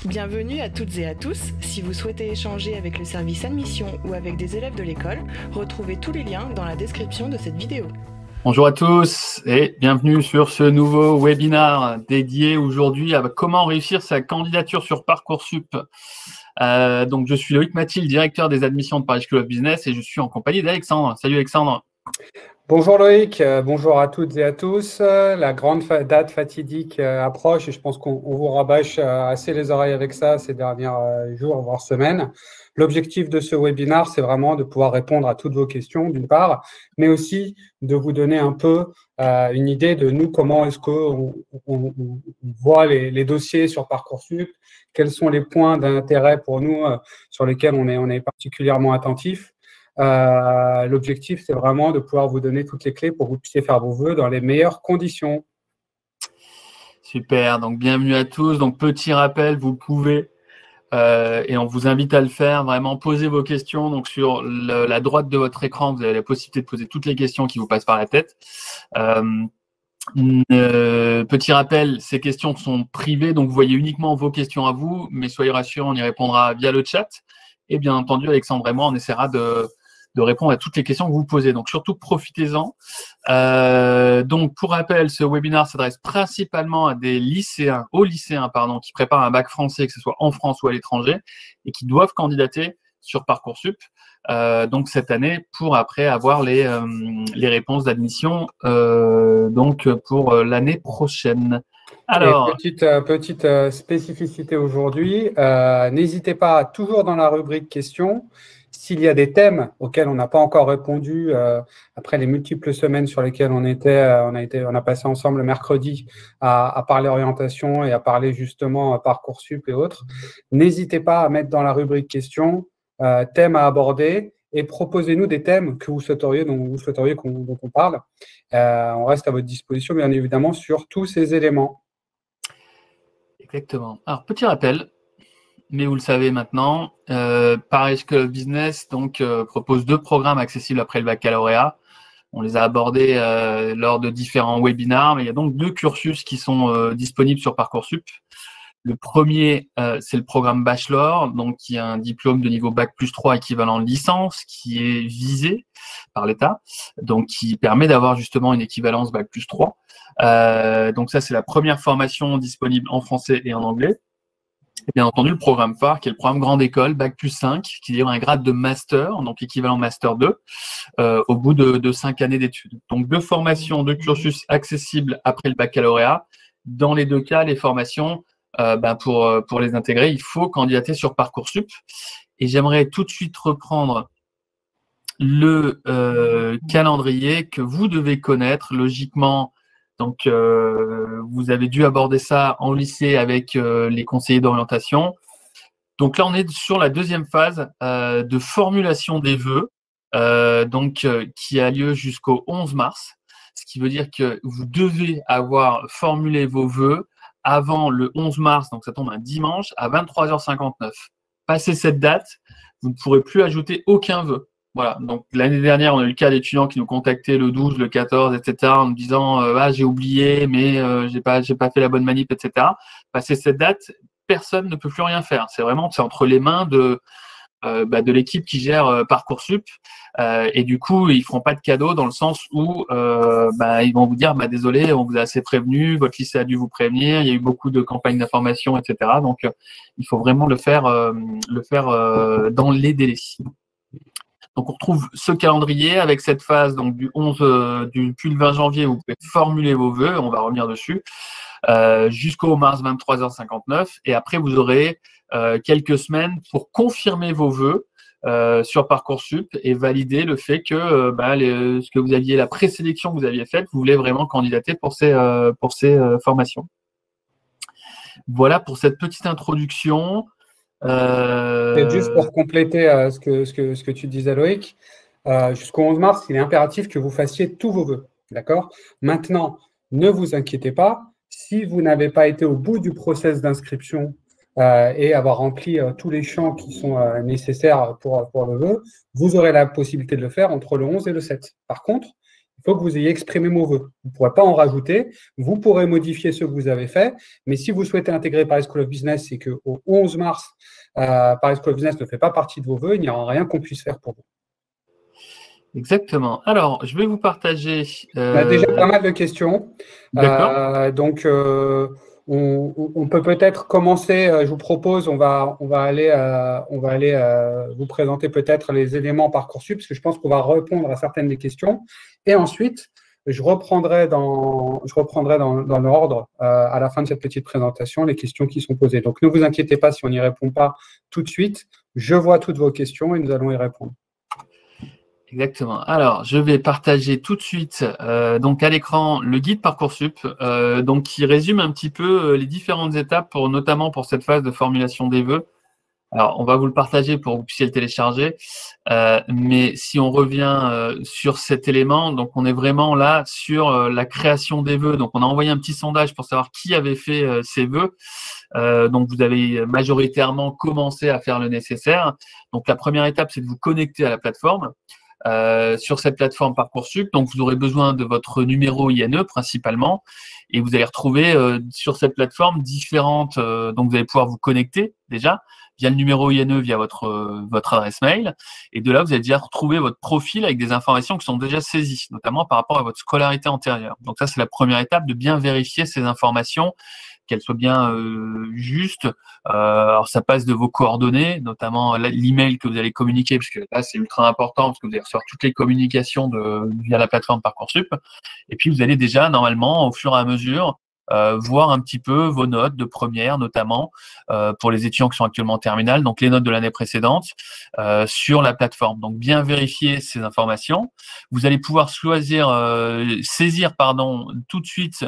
Bienvenue à toutes et à tous. Si vous souhaitez échanger avec le service admission ou avec des élèves de l'école, retrouvez tous les liens dans la description de cette vidéo. Bonjour à tous et bienvenue sur ce nouveau webinaire dédié aujourd'hui à comment réussir sa candidature sur Parcoursup. Donc, je suis Loïc Mathilde, directeur des admissions de Paris School of Business et je suis en compagnie d'Alexandre. Salut Alexandre. Bonjour Loïc, bonjour à toutes et à tous. La grande date fatidique approche et je pense qu'on vous rabâche assez les oreilles avec ça ces derniers jours, voire semaines. L'objectif de ce webinaire, c'est vraiment de pouvoir répondre à toutes vos questions, d'une part, mais aussi de vous donner un peu une idée de nous, comment est-ce qu'on voit les dossiers sur Parcoursup, quels sont les points d'intérêt pour nous sur lesquels on est particulièrement attentif. L'objectif, c'est vraiment de pouvoir vous donner toutes les clés pour que vous puissiez faire vos vœux dans les meilleures conditions. Super, donc bienvenue à tous. Donc, petit rappel, vous pouvez, et on vous invite à le faire, vraiment poser vos questions. Donc, sur la droite de votre écran, vous avez la possibilité de poser toutes les questions qui vous passent par la tête. Petit rappel, ces questions sont privées, donc vous voyez uniquement vos questions à vous, mais soyez rassurés, on y répondra via le chat. Et bien entendu, Alexandre et moi, on essaiera de répondre à toutes les questions que vous posez. Donc, surtout, profitez-en. Donc, pour rappel, ce webinaire s'adresse principalement à des lycéens, qui préparent un bac français, que ce soit en France ou à l'étranger, et qui doivent candidater sur Parcoursup. Donc, cette année, pour après avoir les réponses d'admission donc pour l'année prochaine. Alors, petite spécificité aujourd'hui, n'hésitez pas, toujours dans la rubrique questions, s'il y a des thèmes auxquels on n'a pas encore répondu après les multiples semaines sur lesquelles on a passé ensemble le mercredi à parler orientation et à parler justement Parcoursup et autres, n'hésitez pas à mettre dans la rubrique questions thèmes à aborder et proposez-nous des thèmes que vous souhaiteriez qu'on parle. On reste à votre disposition, bien évidemment, sur tous ces éléments. Exactement. Alors, petit rappel, mais vous le savez maintenant, Paris School of Business propose 2 programmes accessibles après le baccalauréat. On les a abordés lors de différents webinaires, mais il y a donc 2 cursus qui sont disponibles sur Parcoursup. Le premier, c'est le programme Bachelor, donc qui a un diplôme de niveau Bac+3 équivalent licence, qui est visé par l'État, donc qui permet d'avoir justement une équivalence Bac+3. Donc ça, c'est la première formation disponible en français et en anglais. Et bien entendu, le programme phare, qui est le programme Grande École, Bac+5, qui livre un grade de master, donc équivalent master 2, au bout de 5 années d'études. Donc 2 formations, 2 cursus accessibles après le baccalauréat. Dans les 2 cas, les formations, pour les intégrer, il faut candidater sur Parcoursup. Et j'aimerais tout de suite reprendre le calendrier que vous devez connaître logiquement. Donc, vous avez dû aborder ça en lycée avec les conseillers d'orientation. Donc là, on est sur la 2e phase de formulation des vœux, qui a lieu jusqu'au 11 mars. Ce qui veut dire que vous devez avoir formulé vos vœux avant le 11 mars, donc ça tombe un dimanche, à 23h59. Passé cette date, vous ne pourrez plus ajouter aucun vœu. Voilà, donc l'année dernière, on a eu le cas d'étudiants qui nous contactaient le 12, le 14, etc., en nous disant j'ai oublié, mais j'ai pas fait la bonne manip, etc. Passé cette date, personne ne peut plus rien faire. C'est entre les mains de l'équipe qui gère Parcoursup, et du coup, ils feront pas de cadeau dans le sens où ils vont vous dire désolé, on vous a assez prévenu, votre lycée a dû vous prévenir, il y a eu beaucoup de campagnes d'information, etc. Donc, il faut vraiment le faire dans les délais. Donc, on retrouve ce calendrier avec cette phase donc depuis le 20 janvier où vous pouvez formuler vos vœux, on va revenir dessus, jusqu'au mars 23h59. Et après, vous aurez quelques semaines pour confirmer vos vœux sur Parcoursup et valider le fait que ce que vous aviez, la présélection que vous aviez faite, vous voulez vraiment candidater pour ces formations. Voilà pour cette petite introduction. Juste pour compléter ce que tu disais, Loïc, jusqu'au 11 mars, il est impératif que vous fassiez tous vos vœux. D'accord ? Maintenant, ne vous inquiétez pas, si vous n'avez pas été au bout du process d'inscription et avoir rempli tous les champs qui sont nécessaires pour le vœu, vous aurez la possibilité de le faire entre le 11 et le 7. Par contre, il faut que vous ayez exprimé vos vœux. Vous ne pourrez pas en rajouter. Vous pourrez modifier ce que vous avez fait. Mais si vous souhaitez intégrer Paris School of Business et qu'au 11 mars, Paris School of Business ne fait pas partie de vos vœux, il n'y aura rien qu'on puisse faire pour vous. Exactement. Alors, je vais vous partager… On a déjà pas mal de questions. D'accord. Donc, on peut peut-être commencer, je vous propose, on va aller vous présenter peut-être les éléments Parcoursup, parce que je pense qu'on va répondre à certaines des questions. Et ensuite, je reprendrai dans l'ordre, à la fin de cette petite présentation, les questions qui sont posées. Donc, ne vous inquiétez pas si on n'y répond pas tout de suite. Je vois toutes vos questions et nous allons y répondre. Exactement. Alors, je vais partager tout de suite donc à l'écran le guide Parcoursup, donc qui résume un petit peu les différentes étapes, notamment pour cette phase de formulation des vœux. Alors, on va vous le partager pour que vous puissiez le télécharger. Mais si on revient sur cet élément, donc on est vraiment là sur la création des vœux. Donc, on a envoyé un petit sondage pour savoir qui avait fait ces vœux. Donc, vous avez majoritairement commencé à faire le nécessaire. Donc, la première étape, c'est de vous connecter à la plateforme. Sur cette plateforme Parcoursup, donc vous aurez besoin de votre numéro INE principalement, et vous allez retrouver sur cette plateforme différentes. Donc vous allez pouvoir vous connecter déjà via le numéro INE, via votre adresse mail, et de là vous allez déjà retrouver votre profil avec des informations qui sont déjà saisies, notamment par rapport à votre scolarité antérieure. Donc ça c'est la première étape, de bien vérifier ces informations, qu'elles soient bien justes. Alors, ça passe de vos coordonnées, notamment l'email que vous allez communiquer, parce que là, c'est ultra important, parce que vous allez recevoir toutes les communications via la plateforme Parcoursup. Et puis, vous allez déjà, normalement, au fur et à mesure, voir un petit peu vos notes de première, notamment pour les étudiants qui sont actuellement en terminale, donc les notes de l'année précédente, sur la plateforme. Donc, bien vérifier ces informations. Vous allez pouvoir saisir tout de suite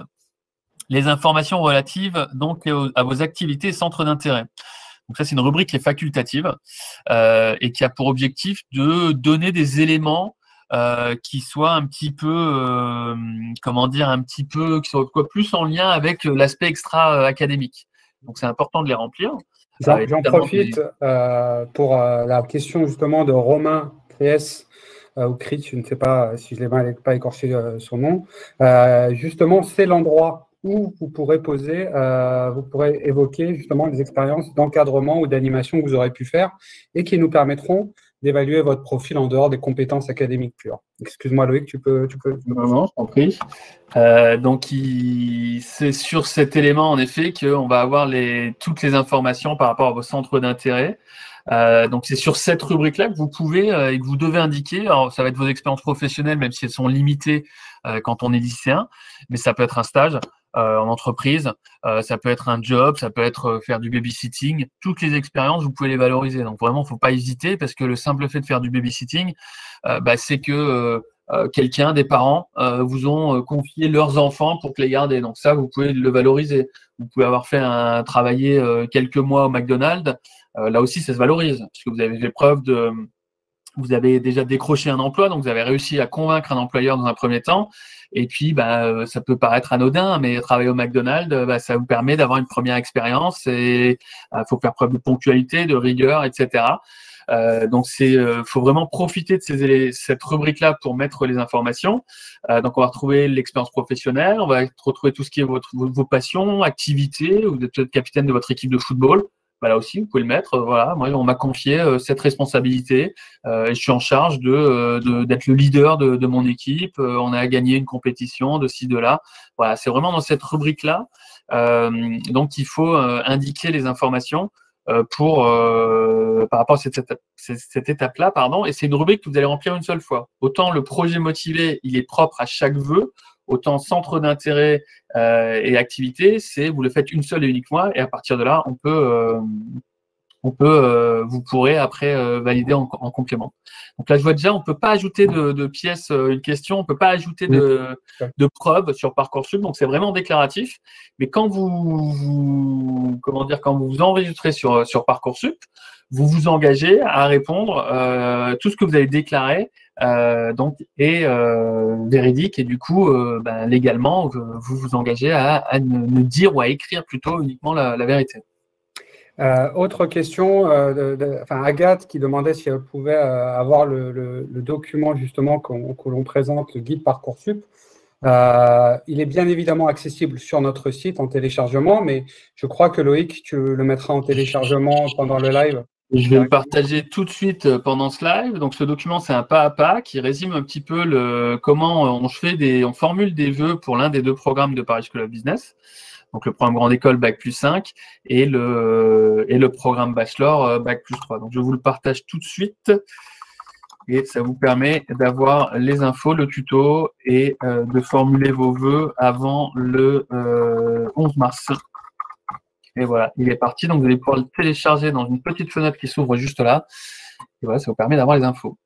les informations relatives donc à vos activités et centres d'intérêt. Donc ça, c'est une rubrique qui est facultative et qui a pour objectif de donner des éléments qui soient un petit peu, qui soient plus en lien avec l'aspect extra-académique. Donc c'est important de les remplir. J'en profite pour la question justement de Romain Cries, ou Crit, je ne sais pas si je n'ai pas écorché son nom. Justement, c'est l'endroit où vous pourrez vous pourrez évoquer justement les expériences d'encadrement ou d'animation que vous aurez pu faire et qui nous permettront d'évaluer votre profil en dehors des compétences académiques pures. Excuse-moi Loïc, tu peux… Non, je t'en prie. Donc, c'est sur cet élément, en effet, qu'on va avoir toutes les informations par rapport à vos centres d'intérêt. Donc, c'est sur cette rubrique-là que vous pouvez et que vous devez indiquer. Alors, ça va être vos expériences professionnelles, même si elles sont limitées quand on est lycéen, mais ça peut être un stage en entreprise, ça peut être un job, ça peut être faire du babysitting. Toutes les expériences, vous pouvez les valoriser. Donc, vraiment, il ne faut pas hésiter parce que le simple fait de faire du babysitting, c'est que des parents vous ont confié leurs enfants pour que les garder. Donc ça, vous pouvez le valoriser. Vous pouvez avoir travaillé quelques mois au McDonald's. Là aussi, ça se valorise parce que vous avez fait preuve vous avez déjà décroché un emploi, donc vous avez réussi à convaincre un employeur dans un premier temps. Et puis, ça peut paraître anodin, mais travailler au McDonald's, ça vous permet d'avoir une première expérience et faut faire preuve de ponctualité, de rigueur, etc. Donc, faut vraiment profiter de cette rubrique-là pour mettre les informations. Donc, on va retrouver l'expérience professionnelle, on va retrouver tout ce qui est vos passions, activités, ou vous êtes peut-être capitaine de votre équipe de football. Là aussi, vous pouvez le mettre. Voilà, moi, on m'a confié cette responsabilité et je suis en charge d'être le leader de mon équipe. On a gagné une compétition de ci, de là. Voilà, c'est vraiment dans cette rubrique-là. Donc, il faut indiquer les informations par rapport à cette étape-là, pardon. Et c'est une rubrique que vous allez remplir une seule fois. Autant le projet motivé, il est propre à chaque vœu, autant centre d'intérêt et activité, vous le faites une seule et unique fois, et à partir de là, vous pourrez après valider en complément. Donc là, je vois déjà, on ne peut pas ajouter de pièces, une question, on ne peut pas ajouter de preuves sur Parcoursup, donc c'est vraiment déclaratif. Mais quand vous enregistrez sur Parcoursup, vous vous engagez à répondre tout ce que vous avez déclaré est véridique, et du coup, légalement, vous vous engagez à ne dire ou à écrire plutôt uniquement la vérité. Autre question, Agathe qui demandait si elle pouvait avoir le document justement que l'on présente, le guide Parcoursup. Il est bien évidemment accessible sur notre site en téléchargement, mais je crois que Loïc, tu le mettras en téléchargement pendant le live. Je vais le partager tout de suite pendant ce live. Donc, ce document, c'est un pas à pas qui résume un petit peu comment on formule des vœux pour l'un des deux programmes de Paris School of Business. Donc, le programme Grande École Bac+5 et le programme Bachelor Bac+3. Donc, je vous le partage tout de suite et ça vous permet d'avoir les infos, le tuto et de formuler vos vœux avant le 11 mars. Et voilà, il est parti. Donc, vous allez pouvoir le télécharger dans une petite fenêtre qui s'ouvre juste là. Et voilà, ça vous permet d'avoir les infos.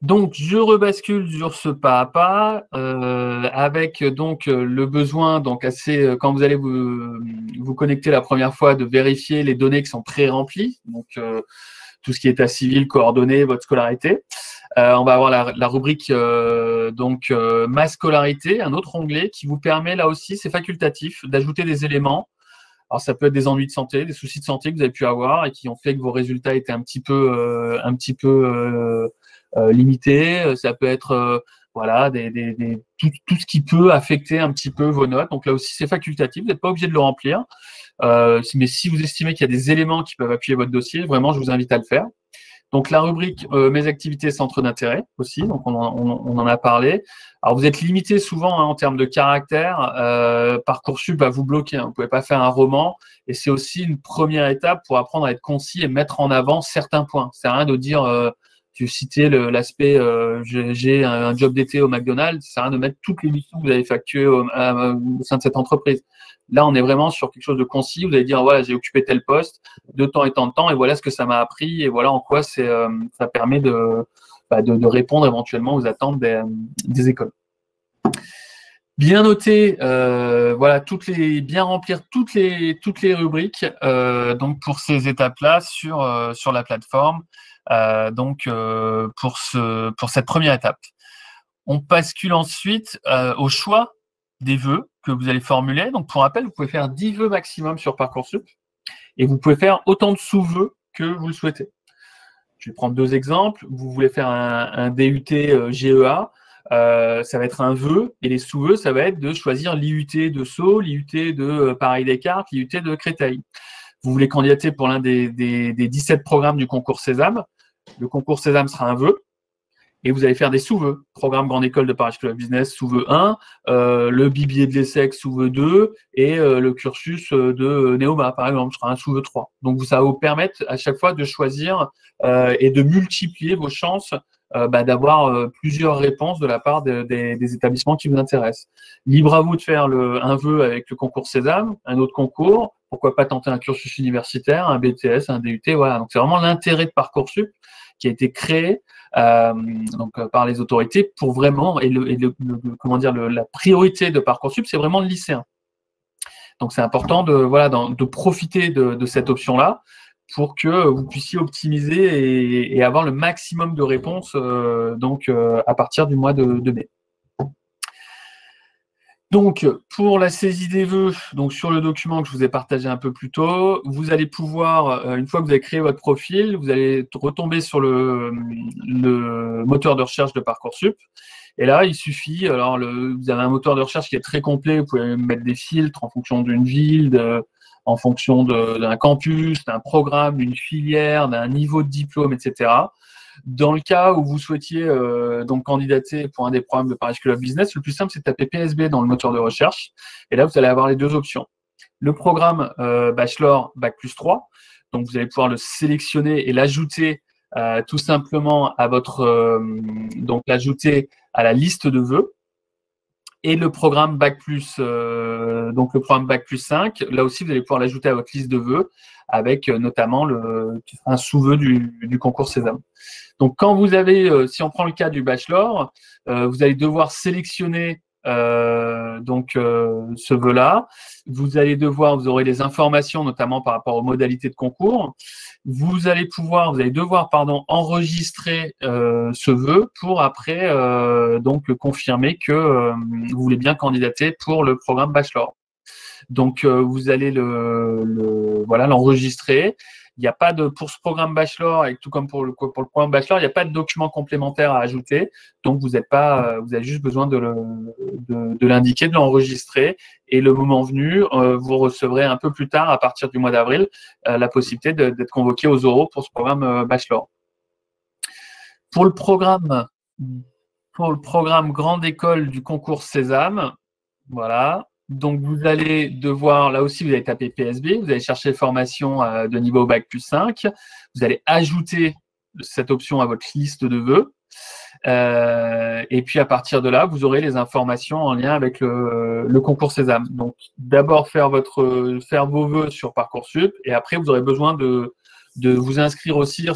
Donc, je rebascule sur ce pas à pas avec donc le besoin, donc quand vous allez vous connecter la première fois, de vérifier les données qui sont pré-remplies. Donc, tout ce qui est état civil, coordonnées, votre scolarité. On va avoir la rubrique ma scolarité, un autre onglet qui vous permet là aussi, c'est facultatif, d'ajouter des éléments. Alors, ça peut être des ennuis de santé, des soucis de santé que vous avez pu avoir et qui ont fait que vos résultats étaient un petit peu limités. Ça peut être tout ce qui peut affecter un petit peu vos notes. Donc là aussi, c'est facultatif. Vous n'êtes pas obligé de le remplir. Mais si vous estimez qu'il y a des éléments qui peuvent appuyer votre dossier, vraiment, je vous invite à le faire. Donc, la rubrique mes activités centres d'intérêt aussi, donc on en a parlé. Alors, vous êtes limité souvent en termes de caractère. Parcoursup va vous bloquer. Vous ne pouvez pas faire un roman. Et c'est aussi une première étape pour apprendre à être concis et mettre en avant certains points. C'est rien de dire, tu citais l'aspect j'ai un job d'été au McDonald's. C'est rien de mettre toutes les missions que vous avez effectuées au sein de cette entreprise. Là, on est vraiment sur quelque chose de concis. Vous allez dire, voilà, j'ai occupé tel poste de temps et tant de temps, et voilà ce que ça m'a appris, et voilà en quoi ça permet de répondre éventuellement aux attentes des écoles. Bien noter, bien remplir toutes les rubriques donc pour ces étapes-là sur la plateforme. Pour cette première étape, on bascule ensuite au choix des vœux que vous allez formuler. Donc, pour rappel, vous pouvez faire 10 vœux maximum sur Parcoursup et vous pouvez faire autant de sous-vœux que vous le souhaitez. Je vais prendre 2 exemples. Vous voulez faire un DUT GEA, ça va être un vœu et les sous-vœux, ça va être de choisir l'IUT de Sceaux, l'IUT de Paris-Descartes, l'IUT de Créteil. Vous voulez candidater pour l'un des 17 programmes du concours Sésame. Le concours Sésame sera un vœu. Et vous allez faire des sous-vœux. Programme Grande École de Paris School of Business, sous-vœu 1, le BBA de l'ESSEC, sous-vœu 2, et le cursus de Neoma, par exemple, sera un sous-vœu 3. Donc, ça va vous permettre à chaque fois de choisir et de multiplier vos chances d'avoir plusieurs réponses de la part des établissements qui vous intéressent. Libre à vous de faire un vœu avec le concours Sésame, un autre concours, pourquoi pas tenter un cursus universitaire, un BTS, un DUT, voilà. Donc, c'est vraiment l'intérêt de Parcoursup qui a été créé par les autorités pour vraiment, la priorité de Parcoursup, c'est vraiment le lycéen. Donc, c'est important de profiter de cette option-là pour que vous puissiez optimiser et avoir le maximum de réponses à partir du mois de mai. Donc, pour la saisie des vœux, donc sur le document que je vous ai partagé un peu plus tôt, vous allez pouvoir, une fois que vous avez créé votre profil, vous allez retomber sur le moteur de recherche de Parcoursup. Et là, il suffit, vous avez un moteur de recherche qui est très complet, vous pouvez mettre des filtres en fonction d'une ville, en fonction d'un campus, d'un programme, d'une filière, d'un niveau de diplôme, etc. Dans le cas où vous souhaitiez candidater pour un des programmes de Paris School of Business, le plus simple, c'est de taper PSB dans le moteur de recherche. Et là, vous allez avoir les 2 options. Le programme Bachelor Bac+3, donc vous allez pouvoir le sélectionner et l'ajouter tout simplement à l'ajouter à la liste de vœux. Et le programme le programme Bac+5, là aussi, vous allez pouvoir l'ajouter à votre liste de vœux avec notamment un sous-vœu du concours Sésame. Donc, quand vous avez, si on prend le cas du bachelor, vous allez devoir sélectionner ce vœu-là. Vous aurez les informations, notamment par rapport aux modalités de concours. Vous allez devoir enregistrer ce vœu pour après confirmer que vous voulez bien candidater pour le programme bachelor. Donc, vous allez l'enregistrer. Il n'y a pas de, pour ce programme bachelor, et tout comme pour le programme bachelor, il n'y a pas de document complémentaire à ajouter. Donc, vous avez juste besoin de l'indiquer, de l'enregistrer. Et le moment venu, vous recevrez un peu plus tard, à partir du mois d'avril, la possibilité d'être convoqué aux oraux pour ce programme bachelor. Pour le programme grande école du concours Sésame, voilà. Donc, vous allez devoir, là aussi, vous allez taper PSB, vous allez chercher formation de niveau Bac plus 5. Vous allez ajouter cette option à votre liste de vœux. Et puis, à partir de là, vous aurez les informations en lien avec le concours Sésame. Donc, d'abord, faire vos vœux sur Parcoursup. Et après, vous aurez besoin de vous inscrire aussi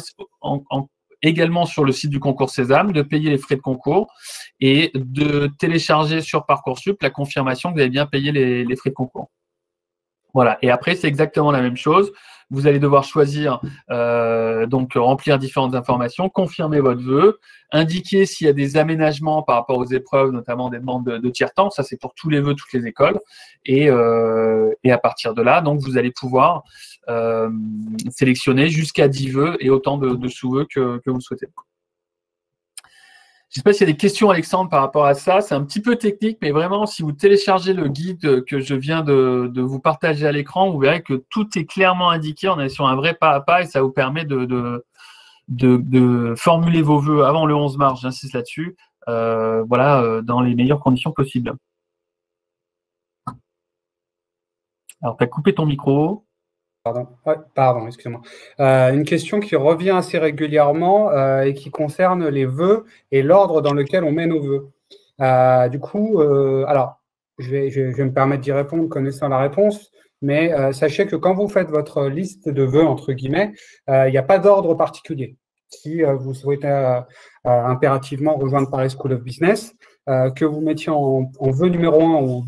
également sur le site du concours Sésame, de payer les frais de concours et de télécharger sur Parcoursup la confirmation que vous avez bien payé les frais de concours. Voilà. Et après, c'est exactement la même chose. Vous allez devoir choisir, donc remplir différentes informations, confirmer votre vœu, indiquer s'il y a des aménagements par rapport aux épreuves, notamment des demandes de tiers-temps. Ça, c'est pour tous les vœux, toutes les écoles. Et à partir de là, donc, vous allez pouvoir sélectionner jusqu'à 10 vœux et autant de sous-vœux que vous souhaitez. Je ne sais pas s'il y a des questions, Alexandre, par rapport à ça. C'est un petit peu technique, mais vraiment, si vous téléchargez le guide que je viens de vous partager à l'écran, vous verrez que tout est clairement indiqué. On est sur un vrai pas à pas et ça vous permet de formuler vos vœux avant le 11 mars, j'insiste là-dessus, dans les meilleures conditions possibles. Alors, tu as coupé ton micro. Pardon, excusez-moi. Une question qui revient assez régulièrement et qui concerne les vœux et l'ordre dans lequel on met nos vœux. Du coup, alors, je vais me permettre d'y répondre connaissant la réponse, mais sachez que quand vous faites votre liste de vœux, entre guillemets, il n'y a pas d'ordre particulier. Si vous souhaitez impérativement rejoindre Paris School of Business, que vous mettiez en vœu numéro 1 ou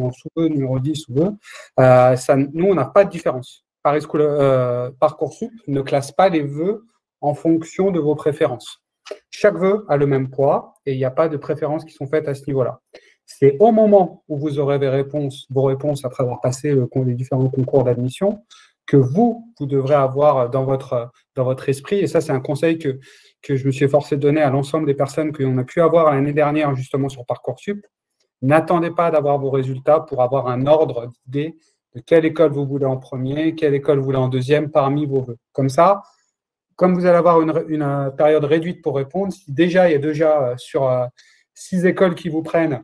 en sous-vœu numéro 10 ou vœu, nous, on n'a pas de différence. Parcoursup ne classe pas les vœux en fonction de vos préférences. Chaque vœu a le même poids et il n'y a pas de préférences qui sont faites à ce niveau-là. C'est au moment où vous aurez vos réponses après avoir passé les différents concours d'admission que vous devrez avoir dans votre esprit. Et ça, c'est un conseil que je me suis efforcé de donner à l'ensemble des personnes qu'on a pu avoir l'année dernière justement sur Parcoursup. N'attendez pas d'avoir vos résultats pour avoir un ordre d'idée de quelle école vous voulez en premier, quelle école vous voulez en deuxième parmi vos vœux. Comme ça, comme vous allez avoir une période réduite pour répondre, si déjà il y a déjà sur 6 écoles qui vous prennent,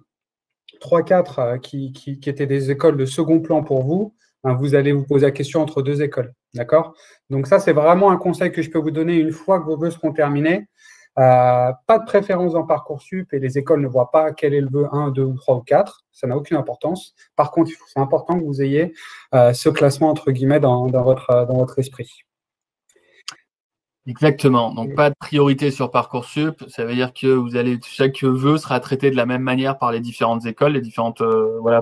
3-4 qui étaient des écoles de second plan pour vous, vous allez vous poser la question entre 2 écoles. D'accord? Donc ça, c'est vraiment un conseil que je peux vous donner une fois que vos vœux seront terminés. Pas de préférence dans Parcoursup et les écoles ne voient pas quel est le vœu 1, 2, 3 ou 4. Ça n'a aucune importance. Par contre, c'est important que vous ayez ce classement, entre guillemets, dans votre esprit. Exactement. Donc, pas de priorité sur Parcoursup. Ça veut dire que chaque vœu sera traité de la même manière par les différentes écoles, les différentes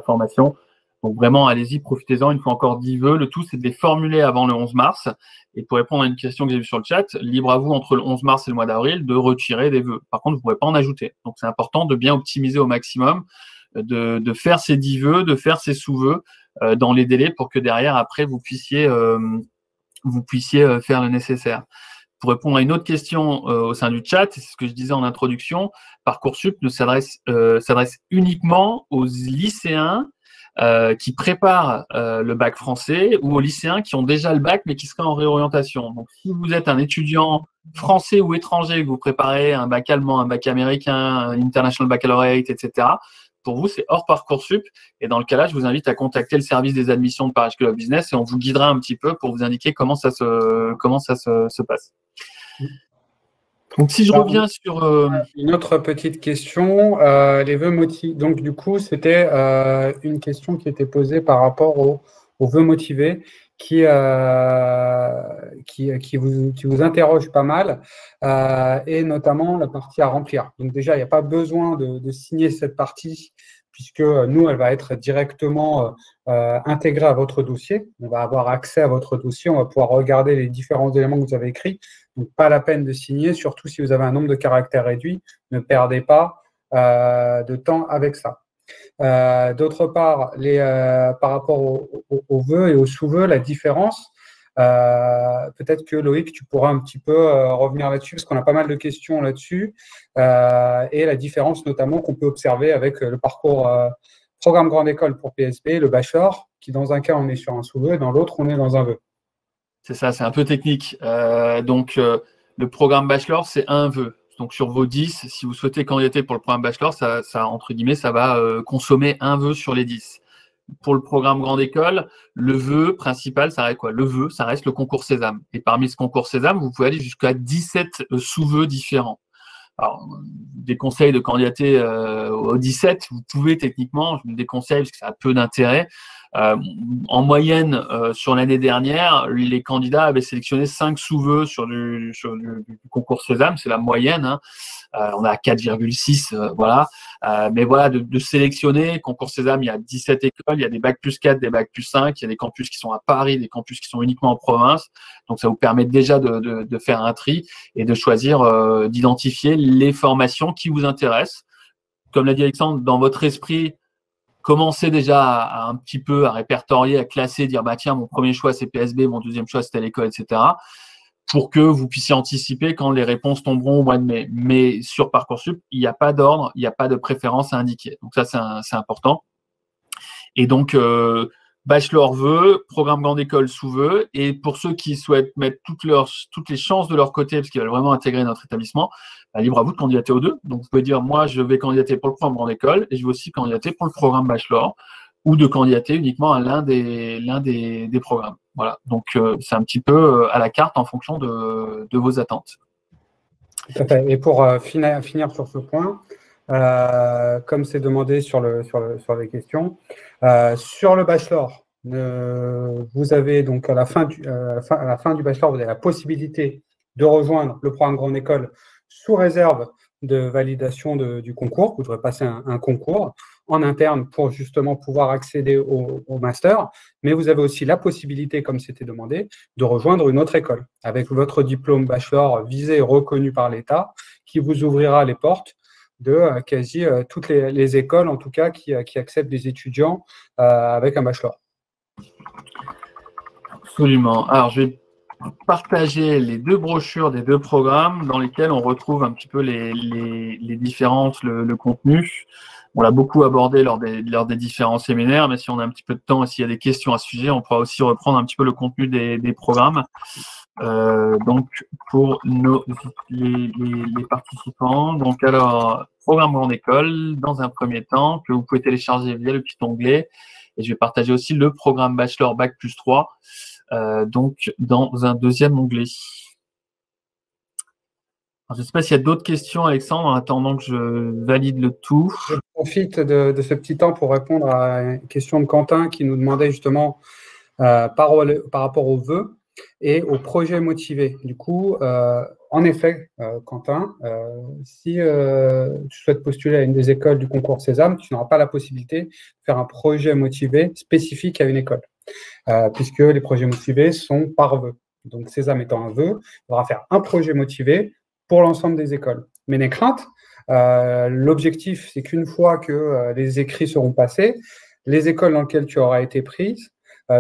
formations. Donc, vraiment, allez-y, profitez-en. Il faut encore 10 vœux. Le tout, c'est de les formuler avant le 11 mars. Et pour répondre à une question que j'ai vue sur le chat, libre à vous, entre le 11 mars et le mois d'avril, de retirer des vœux. Par contre, vous ne pourrez pas en ajouter. Donc, c'est important de bien optimiser au maximum, de faire ces 10 vœux, de faire ces sous-vœux dans les délais pour que derrière, après, vous puissiez faire le nécessaire. Pour répondre à une autre question au sein du chat, c'est ce que je disais en introduction, Parcoursup s'adresse uniquement aux lycéens qui préparent le bac français ou aux lycéens qui ont déjà le bac mais qui seraient en réorientation. Donc, si vous êtes un étudiant français ou étranger, que vous préparez un bac allemand, un bac américain, un International Baccalaureate, etc., pour vous, c'est hors Parcoursup. Et dans le cas-là, je vous invite à contacter le service des admissions de Paris School of Business et on vous guidera un petit peu pour vous indiquer comment ça se passe. Donc, si je reviens sur… Une autre petite question, les vœux motivés. Donc, du coup, c'était une question qui était posée par rapport aux vœux motivés qui vous interroge pas mal, et notamment la partie à remplir. Donc, déjà, il n'y a pas besoin de signer cette partie puisque nous, elle va être directement intégrée à votre dossier. On va avoir accès à votre dossier, on va pouvoir regarder les différents éléments que vous avez écrits. Donc, pas la peine de signer, surtout si vous avez un nombre de caractères réduit. Ne perdez pas de temps avec ça. D'autre part, par rapport aux vœux et aux sous-vœux, la différence, peut-être que Loïc, tu pourras un petit peu revenir là-dessus, parce qu'on a pas mal de questions là-dessus, et la différence notamment qu'on peut observer avec le parcours programme grande école pour PSB, le bachelor, qui dans un cas on est sur un sous-vœu et dans l'autre on est dans un vœu. C'est ça, c'est un peu technique. Le programme bachelor, c'est un vœu. Donc sur vos 10, si vous souhaitez candidater pour le programme bachelor, ça entre guillemets, ça va consommer un vœu sur les 10. Pour le programme grande école, le vœu principal, ça reste quoi? Le vœu, ça reste le concours Sésame. Et parmi ce concours Sésame, vous pouvez aller jusqu'à 17 sous-vœux différents. Alors, des conseils de candidater au 17, vous pouvez techniquement, je me déconseille parce que ça a peu d'intérêt. En moyenne, sur l'année dernière, les candidats avaient sélectionné 5 sous-vœux sur du concours Sésame, c'est la moyenne. Hein. On est à 4,6, voilà. Mais voilà, de sélectionner, concours Sésame, il y a 17 écoles, il y a des bacs plus 4, des bacs plus 5, il y a des campus qui sont à Paris, des campus qui sont uniquement en province. Donc, ça vous permet déjà de faire un tri et de choisir, d'identifier les formations qui vous intéressent. Comme l'a dit Alexandre, dans votre esprit, commencez déjà à un petit peu à répertorier, à classer, dire bah tiens, mon premier choix c'est PSB, mon deuxième choix c'est telle école, etc. pour que vous puissiez anticiper quand les réponses tomberont au mois de mai. Mais sur Parcoursup, il n'y a pas d'ordre, il n'y a pas de préférence à indiquer. Donc ça, c'est important. Et donc, bachelor vœu, programme grande école sous vœu. Et pour ceux qui souhaitent mettre toutes les chances de leur côté, parce qu'ils veulent vraiment intégrer notre établissement, libre à vous de candidater aux deux. Donc, vous pouvez dire, moi, je vais candidater pour le programme grande école et je vais aussi candidater pour le programme bachelor ou de candidater uniquement à l'un des programmes. Voilà. Donc, c'est un petit peu à la carte en fonction de vos attentes. Tout à fait. Et pour finir sur ce point, comme c'est demandé sur les questions, sur le bachelor, vous avez donc à la fin du bachelor, vous avez la possibilité de rejoindre le programme grande école sous réserve de validation du concours. Vous devrez passer un concours en interne pour justement pouvoir accéder au master, mais vous avez aussi la possibilité, comme c'était demandé, de rejoindre une autre école avec votre diplôme bachelor visé et reconnu par l'État qui vous ouvrira les portes de quasi toutes les écoles, en tout cas, qui acceptent des étudiants avec un bachelor. Absolument. Alors, je vais partager les deux brochures des deux programmes dans lesquels on retrouve un petit peu les différences, le contenu. On l'a beaucoup abordé lors des différents séminaires, mais si on a un petit peu de temps et s'il y a des questions à ce sujet, on pourra aussi reprendre un petit peu le contenu des programmes. Donc, pour les participants, donc alors, programme grande école, dans un premier temps, que vous pouvez télécharger via le petit onglet. Et je vais partager aussi le programme bachelor bac plus 3, donc dans un deuxième onglet. Alors, je ne sais pas s'il y a d'autres questions, Alexandre, en attendant que je valide le tout. Je profite de ce petit temps pour répondre à une question de Quentin qui nous demandait justement par rapport aux vœux et aux projets motivés. Du coup, en effet, Quentin, si tu souhaites postuler à une des écoles du concours Sésame, tu n'auras pas la possibilité de faire un projet motivé spécifique à une école, puisque les projets motivés sont par vœu. Donc, Sésame étant un vœu, il faudra faire un projet motivé pour l'ensemble des écoles. Mais n'aie crainte, l'objectif, c'est qu'une fois que les écrits seront passés, les écoles dans lesquelles tu auras été prise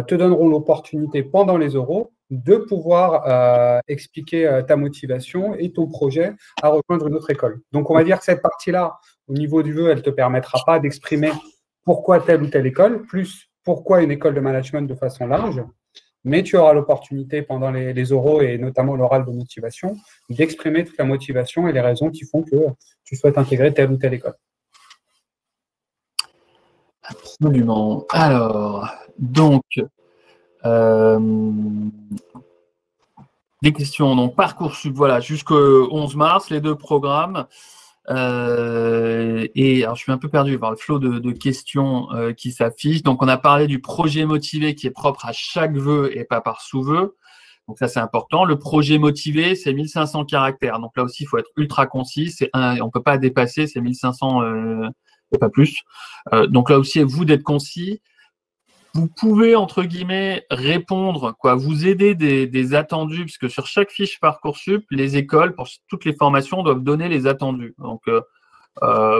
te donneront l'opportunité pendant les oraux de pouvoir expliquer ta motivation et ton projet à rejoindre une autre école. Donc, on va dire que cette partie-là, au niveau du vœu, elle ne te permettra pas d'exprimer pourquoi telle ou telle école, plus pourquoi une école de management de façon large, mais tu auras l'opportunité pendant les oraux et notamment l'oral de motivation d'exprimer toute la motivation et les raisons qui font que tu souhaites intégrer telle ou telle école. Absolument. Alors, donc, des questions. Donc, Parcoursup, voilà, jusqu'au 11 mars, les deux programmes. Et alors, je suis un peu perdu par le flot de questions qui s'affichent. Donc, on a parlé du projet motivé qui est propre à chaque vœu et pas par sous-vœu. Donc, ça, c'est important. Le projet motivé, c'est 1500 caractères. Donc, là aussi, il faut être ultra concis. On ne peut pas dépasser ces 1500 et pas plus. Donc, là aussi, vous d'être concis. Vous pouvez, entre guillemets, répondre, vous aider des attendus, puisque sur chaque fiche Parcoursup, les écoles, pour toutes les formations, doivent donner les attendus. Donc,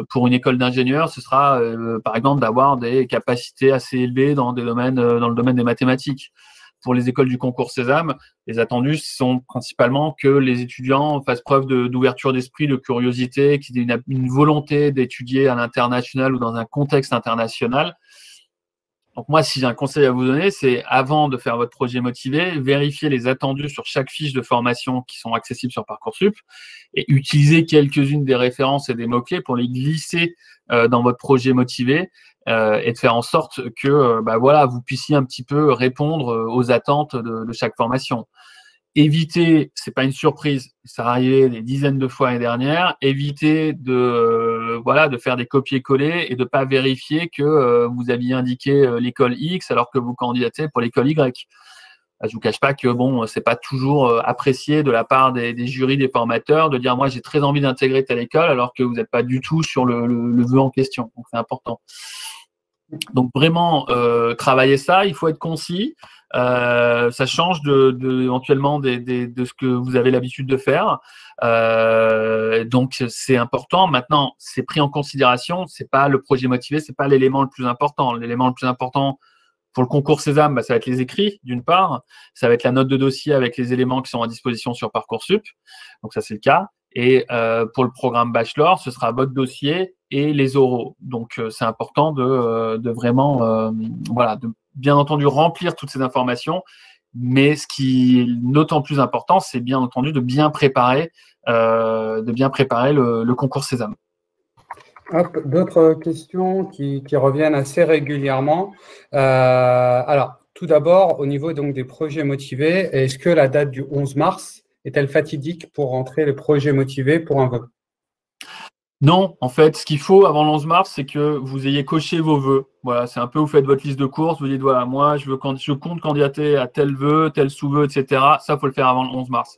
Pour une école d'ingénieur, ce sera par exemple d'avoir des capacités assez élevées dans le domaine des mathématiques. Pour les écoles du concours Sésame, les attendus sont principalement que les étudiants fassent preuve d'ouverture d'esprit, de curiosité, qu'ils aient une volonté d'étudier à l'international ou dans un contexte international. Donc moi, si j'ai un conseil à vous donner, c'est avant de faire votre projet motivé, vérifier les attendus sur chaque fiche de formation qui sont accessibles sur Parcoursup et utiliser quelques-unes des références et des mots-clés pour les glisser dans votre projet motivé et de faire en sorte que voilà, vous puissiez un petit peu répondre aux attentes de chaque formation. Évitez, c'est pas une surprise, ça arrivait des dizaines de fois l'année dernière, évitez de faire des copier-coller et de pas vérifier que vous aviez indiqué l'école X alors que vous candidatez pour l'école Y. Je vous cache pas que bon, c'est pas toujours apprécié de la part des jurys, des formateurs de dire moi j'ai très envie d'intégrer telle école alors que vous n'êtes pas du tout sur le vœu en question. Donc c'est important. Donc vraiment travailler ça, il faut être concis. Ça change éventuellement de ce que vous avez l'habitude de faire. Donc c'est important. Maintenant, c'est pris en considération. C'est pas le projet motivé, c'est pas l'élément le plus important. L'élément le plus important pour le concours Sésame, ça va être les écrits d'une part. Ça va être la note de dossier avec les éléments qui sont à disposition sur Parcoursup. Donc ça c'est le cas. Et pour le programme bachelor, ce sera votre dossier et les oraux. Donc c'est important de vraiment de bien entendu remplir toutes ces informations, mais ce qui est d'autant plus important, c'est bien entendu de bien préparer le concours Sésame. D'autres questions qui reviennent assez régulièrement. Alors, tout d'abord, au niveau donc des projets motivés, est-ce que la date du 11 mars est-elle fatidique pour rentrer les projets motivés pour un vœu? Non, en fait, ce qu'il faut avant le 11 mars, c'est que vous ayez coché vos vœux. Voilà, c'est un peu, vous faites votre liste de courses, vous dites, voilà, moi, je compte candidater à tel vœu, tel sous-vœu, etc. Ça, faut le faire avant le 11 mars.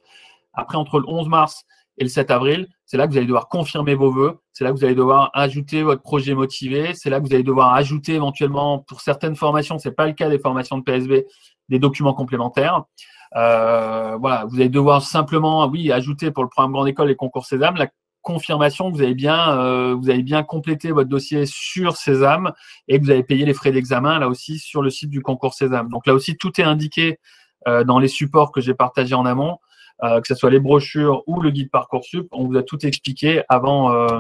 Après, entre le 11 mars et le 7 avril, c'est là que vous allez devoir confirmer vos vœux. C'est là que vous allez devoir ajouter votre projet motivé. C'est là que vous allez devoir ajouter éventuellement, pour certaines formations, c'est pas le cas des formations de PSB, des documents complémentaires. Vous allez devoir simplement, ajouter pour le programme Grande École et concours Sésame la confirmation que vous avez bien complété votre dossier sur Sésame et que vous avez payé les frais d'examen là aussi sur le site du concours Sésame. Donc là aussi, tout est indiqué dans les supports que j'ai partagés en amont, que ce soit les brochures ou le guide Parcoursup. On vous a tout expliqué dans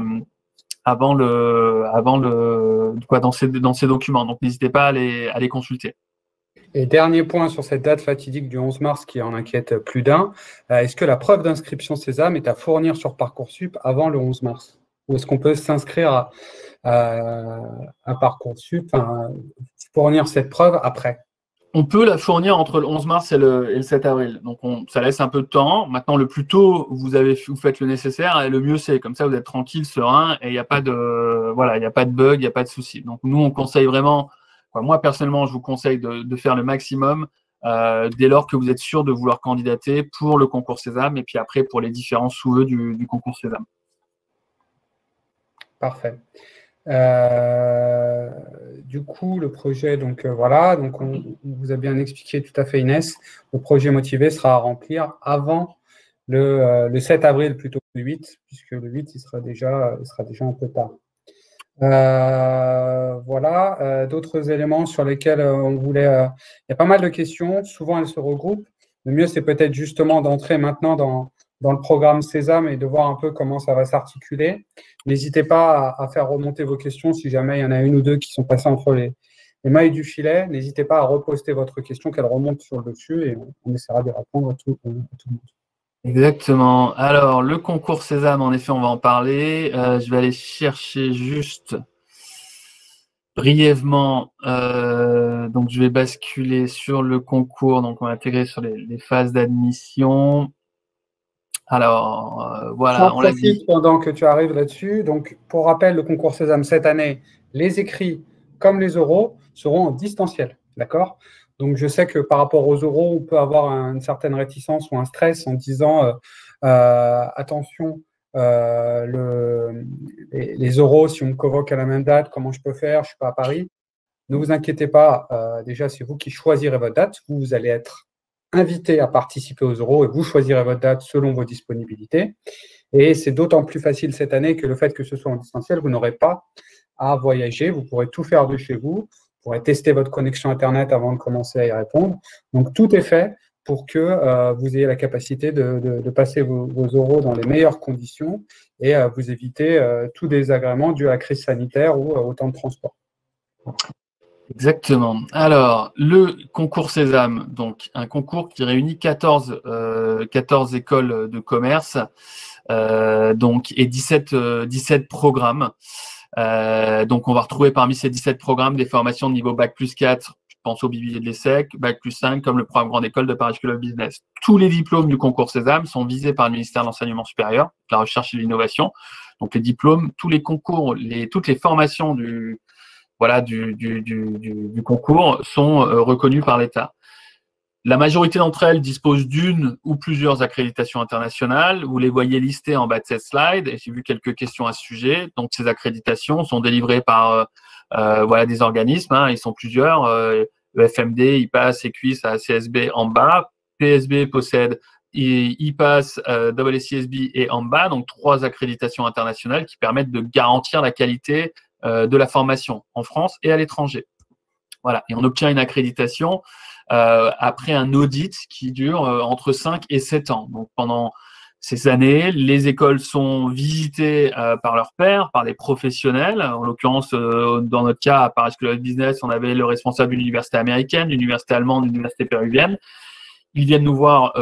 ces documents. Donc n'hésitez pas à les consulter. Et dernier point sur cette date fatidique du 11 mars qui en inquiète plus d'un, est-ce que la preuve d'inscription Sésame est à fournir sur Parcoursup avant le 11 mars? Ou est-ce qu'on peut s'inscrire à Parcoursup, fournir cette preuve après? On peut la fournir entre le 11 mars et le 7 avril. Donc, ça laisse un peu de temps. Maintenant, le plus tôt vous faites le nécessaire, et le mieux c'est. Comme ça, vous êtes tranquille, serein, et il n'y a pas de bug, il n'y a pas de souci. Donc, nous, on conseille vraiment. Moi, personnellement, je vous conseille de faire le maximum dès lors que vous êtes sûr de vouloir candidater pour le concours Sésame et puis après pour les différents sous-vœux du concours Sésame. Parfait. Du coup, le projet, donc on vous a bien expliqué tout à fait, Inès. Le projet motivé sera à remplir avant le 7 avril plutôt que le 8, puisque le 8, il sera déjà un peu tard. D'autres éléments sur lesquels on voulait. Il y a pas mal de questions, souvent elles se regroupent. Le mieux, c'est peut-être justement d'entrer maintenant dans le programme Sésame et de voir un peu comment ça va s'articuler. N'hésitez pas à faire remonter vos questions si jamais il y en a une ou deux qui sont passées entre les mailles du filet. N'hésitez pas à reposter votre question, qu'elle remonte sur le dessus et on essaiera de répondre à tout le monde. Exactement. Alors, le concours Sésame, en effet, on va en parler. Je vais aller chercher juste brièvement. Donc, je vais basculer sur le concours. Donc, on va intégrer sur les phases d'admission. Alors, voilà. On l'a dit. Pendant que tu arrives là-dessus, donc, pour rappel, le concours Sésame cette année, les écrits comme les oraux seront en distanciel. D'accord ? Donc, je sais que par rapport aux oraux, on peut avoir une certaine réticence ou un stress en disant attention, les oraux, si on me convoque à la même date, comment je peux faire? Je ne suis pas à Paris. Ne vous inquiétez pas, déjà, c'est vous qui choisirez votre date. Vous allez être invité à participer aux oraux et vous choisirez votre date selon vos disponibilités. Et c'est d'autant plus facile cette année que le fait que ce soit en distanciel, vous n'aurez pas à voyager, vous pourrez tout faire de chez vous, vous pourrez tester votre connexion Internet avant de commencer à y répondre. Donc, tout est fait pour que vous ayez la capacité de passer vos oraux dans les meilleures conditions et vous éviter tout désagrément dû à la crise sanitaire ou au temps de transport. Exactement. Alors, le concours Sésame, donc un concours qui réunit 14 écoles de commerce donc, et 17 programmes. Donc, on va retrouver parmi ces 17 programmes des formations de niveau Bac+4, je pense au BBA de l'ESSEC, Bac+5, comme le programme Grande École de Paris School of Business. Tous les diplômes du concours Sésame sont visés par le ministère de l'Enseignement supérieur, de la Recherche et de l'Innovation. Donc, les diplômes, tous les concours, toutes les formations du concours sont reconnues par l'État. La majorité d'entre elles disposent d'une ou plusieurs accréditations internationales. Vous les voyez listées en bas de cette slide et j'ai vu quelques questions à ce sujet. Donc, ces accréditations sont délivrées par des organismes. Ils sont plusieurs. EFMD, IPAS, EQUIS, ACSB en bas. PSB possède IPAS, WCSB et AMBA, donc 3 accréditations internationales qui permettent de garantir la qualité de la formation en France et à l'étranger. Voilà. Et on obtient une accréditation après un audit qui dure entre 5 et 7 ans. Donc, pendant ces années, les écoles sont visitées par leurs pairs, par des professionnels. En l'occurrence, dans notre cas, à Paris School of Business, on avait le responsable d'une université américaine, d'une université allemande, d'une université péruvienne. Ils viennent nous voir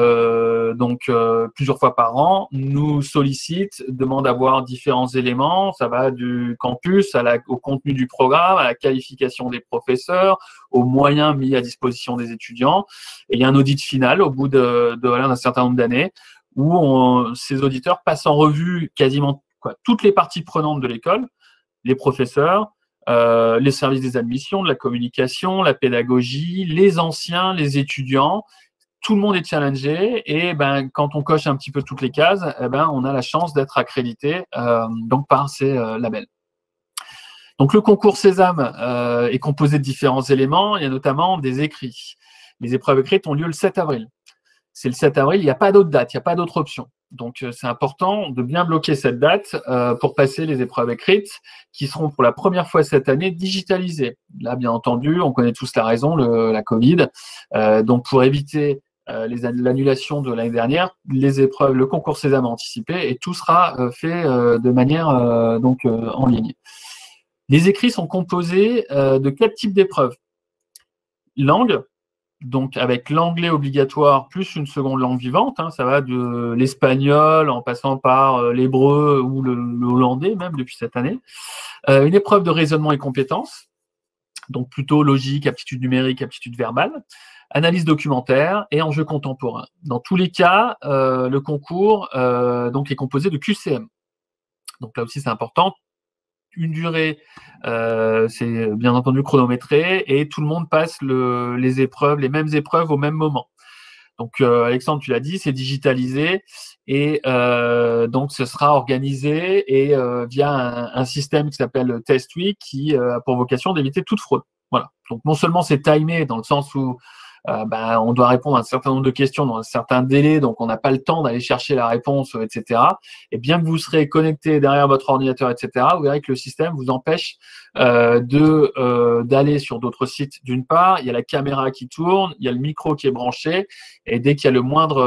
plusieurs fois par an, nous sollicitent, demandent à voir différents éléments. Ça va du campus au contenu du programme, à la qualification des professeurs, aux moyens mis à disposition des étudiants. Et il y a un audit final au bout d'un certain nombre d'années où ces auditeurs passent en revue quasiment toutes les parties prenantes de l'école, les professeurs, les services des admissions, de la communication, la pédagogie, les anciens, les étudiants. Tout le monde est challengé et quand on coche un petit peu toutes les cases, on a la chance d'être accrédité donc par ces labels. Donc le concours Sésame est composé de différents éléments. Il y a notamment des écrits. Les épreuves écrites ont lieu le 7 avril. C'est le 7 avril, il n'y a pas d'autre date, il n'y a pas d'autre option. Donc c'est important de bien bloquer cette date pour passer les épreuves écrites qui seront pour la première fois cette année digitalisées. Là, bien entendu, on connaît tous la raison, la Covid. Donc pour éviter l'annulation de l'année dernière, les épreuves, le concours Sésame anticipé et tout sera fait de manière en ligne. Les écrits sont composés de 4 types d'épreuves. Langue, donc avec l'anglais obligatoire plus une seconde langue vivante, ça va de l'espagnol en passant par l'hébreu ou le hollandais même depuis cette année. Une épreuve de raisonnement et compétences, donc plutôt logique, aptitude numérique, aptitude verbale. Analyse documentaire et enjeux contemporains. Dans tous les cas, le concours est composé de QCM. Donc là aussi, c'est important. Une durée, c'est bien entendu chronométré et tout le monde passe les mêmes épreuves au même moment. Donc, Alexandre, tu l'as dit, c'est digitalisé et donc ce sera organisé et via un système qui s'appelle TestWeek qui a pour vocation d'éviter toute fraude. Voilà. Donc, non seulement c'est timé dans le sens où on doit répondre à un certain nombre de questions dans un certain délai, donc on n'a pas le temps d'aller chercher la réponse, etc. Et bien que vous serez connecté derrière votre ordinateur, etc., vous verrez que le système vous empêche d'aller sur d'autres sites. D'une part, il y a la caméra qui tourne, il y a le micro qui est branché, et dès qu'il y a le moindre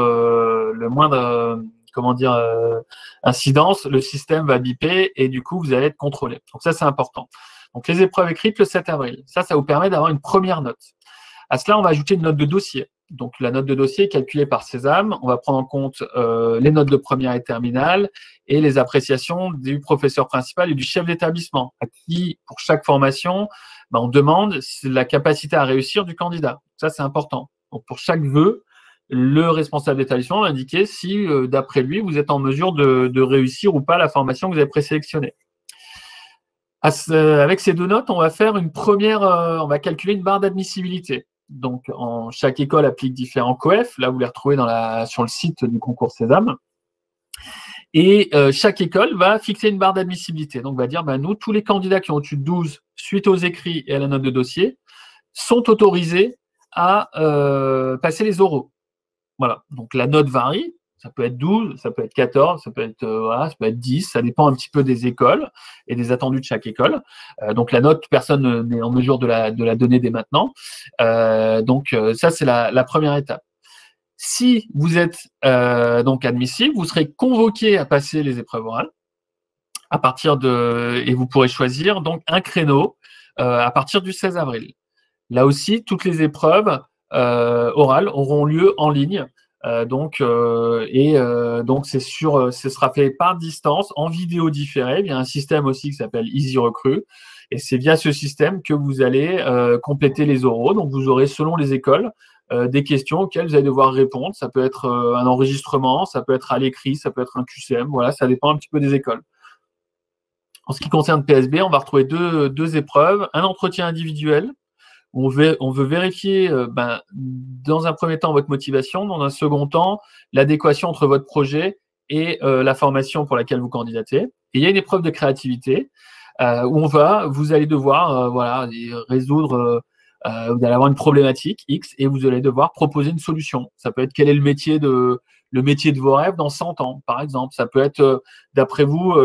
incidence, le système va biper et du coup, vous allez être contrôlé. Donc ça, c'est important. Donc les épreuves écrites le 7 avril. Ça vous permet d'avoir une première note. À cela, on va ajouter une note de dossier. Donc, la note de dossier est calculée par Sésame. On va prendre en compte les notes de première et terminale et les appréciations du professeur principal et du chef d'établissement, à qui, pour chaque formation, on demande la capacité à réussir du candidat. Ça, c'est important. Donc, pour chaque vœu, le responsable d'établissement va indiquer si, d'après lui, vous êtes en mesure de réussir ou pas la formation que vous avez présélectionnée. Avec ces 2 notes, on va faire on va calculer une barre d'admissibilité. Donc, chaque école applique différents COEF. Là, vous les retrouvez sur le site du concours Sésame. Et chaque école va fixer une barre d'admissibilité. Donc, va dire, nous, tous les candidats qui ont au-dessus de 12 suite aux écrits et à la note de dossier sont autorisés à passer les oraux. Voilà. Donc, la note varie. Ça peut être 12, ça peut être 14, ça peut être, voilà, ça peut être 10, ça dépend un petit peu des écoles et des attendus de chaque école. Donc la note, personne n'est en mesure de la donner dès maintenant. Donc ça, c'est la première étape. Si vous êtes donc admissible, vous serez convoqué à passer les épreuves orales à partir et vous pourrez choisir donc un créneau à partir du 16 avril. Là aussi, toutes les épreuves orales auront lieu en ligne. Donc ce sera fait par distance, en vidéo différée. Il y a un système aussi qui s'appelle Easy Recru. Et c'est via ce système que vous allez compléter les oraux. Donc, vous aurez, selon les écoles, des questions auxquelles vous allez devoir répondre. Ça peut être un enregistrement, ça peut être à l'écrit, ça peut être un QCM. Voilà, ça dépend un petit peu des écoles. En ce qui concerne PSB, on va retrouver deux épreuves. Un entretien individuel. On veut vérifier, dans un premier temps, votre motivation, dans un second temps, l'adéquation entre votre projet et la formation pour laquelle vous candidatez. Et il y a une épreuve de créativité où vous allez devoir résoudre, vous allez avoir une problématique X et vous allez devoir proposer une solution. Ça peut être quel est le métier de vos rêves dans 100 ans, par exemple. Ça peut être, d'après vous,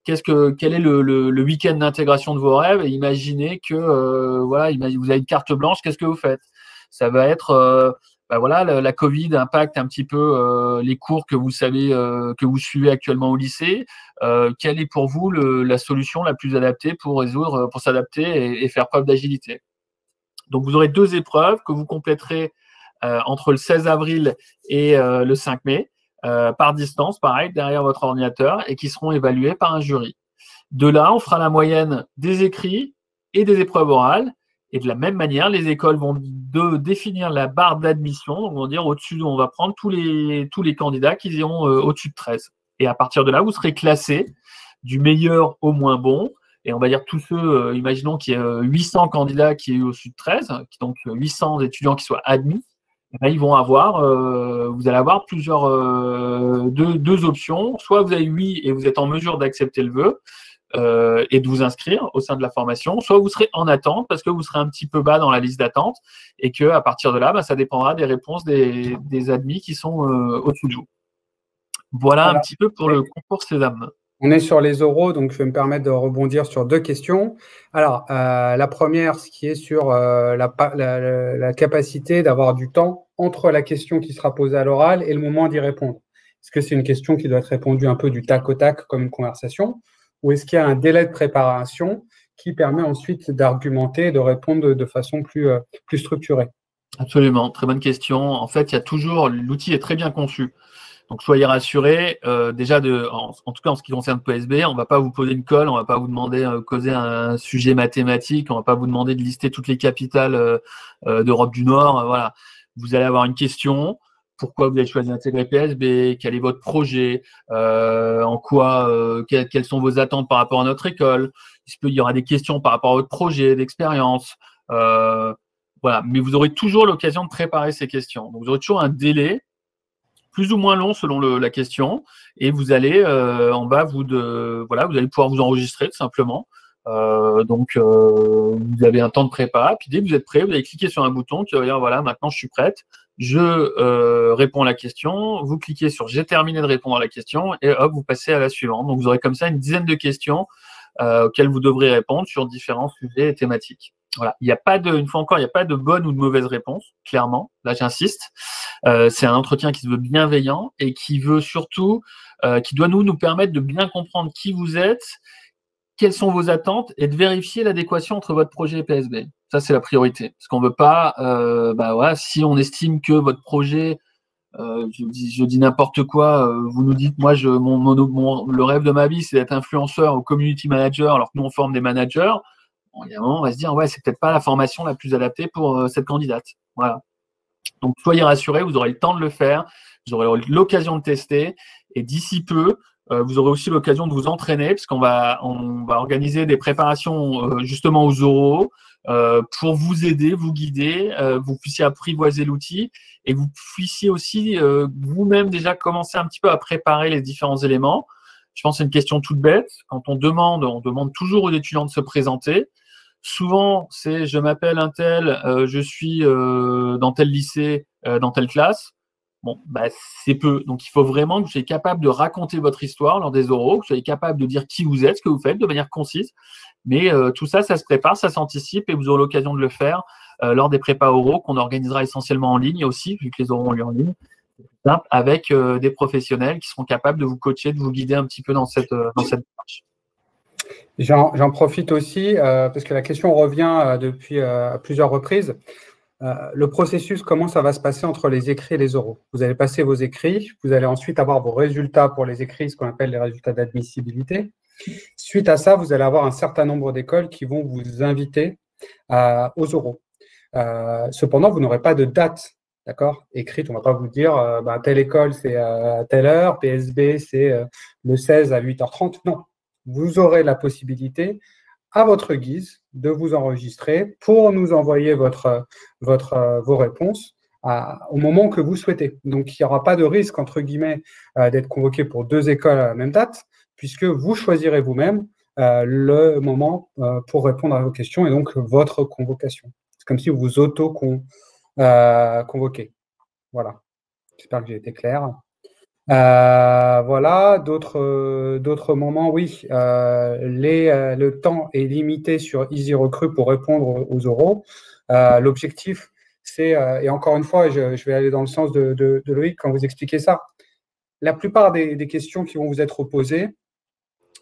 quel est le week-end d'intégration de vos rêves et imaginez que vous avez une carte blanche, qu'est-ce que vous faites? Ça va être la Covid impacte un petit peu les cours que vous savez que vous suivez actuellement au lycée. Quelle est pour vous la solution la plus adaptée pour s'adapter et faire preuve d'agilité? Donc vous aurez deux épreuves que vous compléterez entre le 16 avril et le 5 mai. Par distance, pareil, derrière votre ordinateur, et qui seront évalués par un jury. De là, on fera la moyenne des écrits et des épreuves orales. Et de la même manière, les écoles vont définir la barre d'admission. On va dire au-dessus, on va prendre tous les candidats qui iront au-dessus de 13. Et à partir de là, vous serez classé du meilleur au moins bon. Et on va dire tous ceux, imaginons qu'il y ait 800 candidats qui aient eu au-dessus de 13, donc 800 étudiants qui soient admis. Ils vont vous allez avoir deux options. Soit vous avez oui et vous êtes en mesure d'accepter le vœu et de vous inscrire au sein de la formation, soit vous serez en attente parce que vous serez un petit peu bas dans la liste d'attente et que à partir de là, ça dépendra des réponses des admis qui sont au-dessus de vous. Voilà un petit peu pour le concours Sésame. On est sur les oraux, donc je vais me permettre de rebondir sur deux questions. Alors, la première, ce qui est sur la capacité d'avoir du temps entre la question qui sera posée à l'oral et le moment d'y répondre. Est-ce que c'est une question qui doit être répondue un peu du tac au tac comme une conversation, ou est-ce qu'il y a un délai de préparation qui permet ensuite d'argumenter et de répondre de façon plus structurée? Absolument, très bonne question. En fait, l'outil est très bien conçu. Donc, soyez rassurés. Déjà, en tout cas, en ce qui concerne PSB, on ne va pas vous poser une colle, on ne va pas vous demander causer un sujet mathématique, on ne va pas vous demander de lister toutes les capitales d'Europe du Nord. Voilà. Vous allez avoir une question. Pourquoi vous avez choisi d'intégrer PSB? Quel est votre projet? Quelles sont vos attentes par rapport à notre école? Il y aura des questions par rapport à votre projet, d'expérience. Voilà. Mais vous aurez toujours l'occasion de préparer ces questions. Donc, vous aurez toujours un délai plus ou moins long selon la question, et vous allez, vous allez pouvoir vous enregistrer tout simplement. Vous avez un temps de prépa, puis dès que vous êtes prêt, vous allez cliquer sur un bouton qui va dire voilà, maintenant je suis prête, je réponds à la question, vous cliquez sur j'ai terminé de répondre à la question, et hop, vous passez à la suivante. Donc vous aurez comme ça une dizaine de questions auxquelles vous devrez répondre sur différents sujets et thématiques. Voilà, une fois encore, il n'y a pas de bonne ou de mauvaise réponse, clairement. Là, j'insiste. C'est un entretien qui se veut bienveillant et qui veut surtout, qui doit nous permettre de bien comprendre qui vous êtes, quelles sont vos attentes et de vérifier l'adéquation entre votre projet et PSB. Ça, c'est la priorité. Parce qu'on ne veut pas, si on estime que votre projet, je dis n'importe quoi, vous nous dites, moi, le rêve de ma vie, c'est d'être influenceur ou community manager, alors que nous, on forme des managers. Bon, il y a un moment, on va se dire, ouais, c'est peut-être pas la formation la plus adaptée pour cette candidate. Voilà. Donc, soyez rassurés, vous aurez le temps de le faire, vous aurez l'occasion de tester, et d'ici peu, vous aurez aussi l'occasion de vous entraîner, parce qu'on va organiser des préparations justement aux oraux pour vous aider, vous guider, vous puissiez apprivoiser l'outil, et vous puissiez aussi vous-même déjà commencer un petit peu à préparer les différents éléments. Je pense que c'est une question toute bête. Quand on demande toujours aux étudiants de se présenter. Souvent, c'est je m'appelle un tel, je suis dans tel lycée, dans telle classe. Bon, bah, c'est peu. Donc, il faut vraiment que vous soyez capable de raconter votre histoire lors des oraux, que vous soyez capable de dire qui vous êtes, ce que vous faites de manière concise. Mais tout ça, ça se prépare, ça s'anticipe et vous aurez l'occasion de le faire lors des prépas oraux qu'on organisera essentiellement en ligne aussi, vu que les oraux ont lieu en ligne, avec des professionnels qui seront capables de vous coacher, de vous guider un petit peu dans cette démarche. J'en profite aussi parce que la question revient depuis à plusieurs reprises. Le processus, comment ça va se passer entre les écrits et les oraux? Vous allez passer vos écrits, vous allez ensuite avoir vos résultats pour les écrits, ce qu'on appelle les résultats d'admissibilité. Suite à ça, vous allez avoir un certain nombre d'écoles qui vont vous inviter aux oraux. Cependant, vous n'aurez pas de date, d'accord, écrite. On ne va pas vous dire telle école, c'est à telle heure, PSB, c'est le 16 à 8h30. Non, vous aurez la possibilité, à votre guise, de vous enregistrer pour nous envoyer vos réponses au moment que vous souhaitez. Donc, il n'y aura pas de risque, entre guillemets, d'être convoqué pour 2 écoles à la même date, puisque vous choisirez vous-même le moment pour répondre à vos questions et donc votre convocation. C'est comme si vous vous auto-convoquez. Voilà. J'espère que j'ai été clair. Voilà, d'autres moments, oui. Le temps est limité sur EasyRecruit pour répondre aux oraux. L'objectif, c'est, et encore une fois, je vais aller dans le sens de Loïc quand vous expliquez ça. La plupart des questions qui vont vous être posées,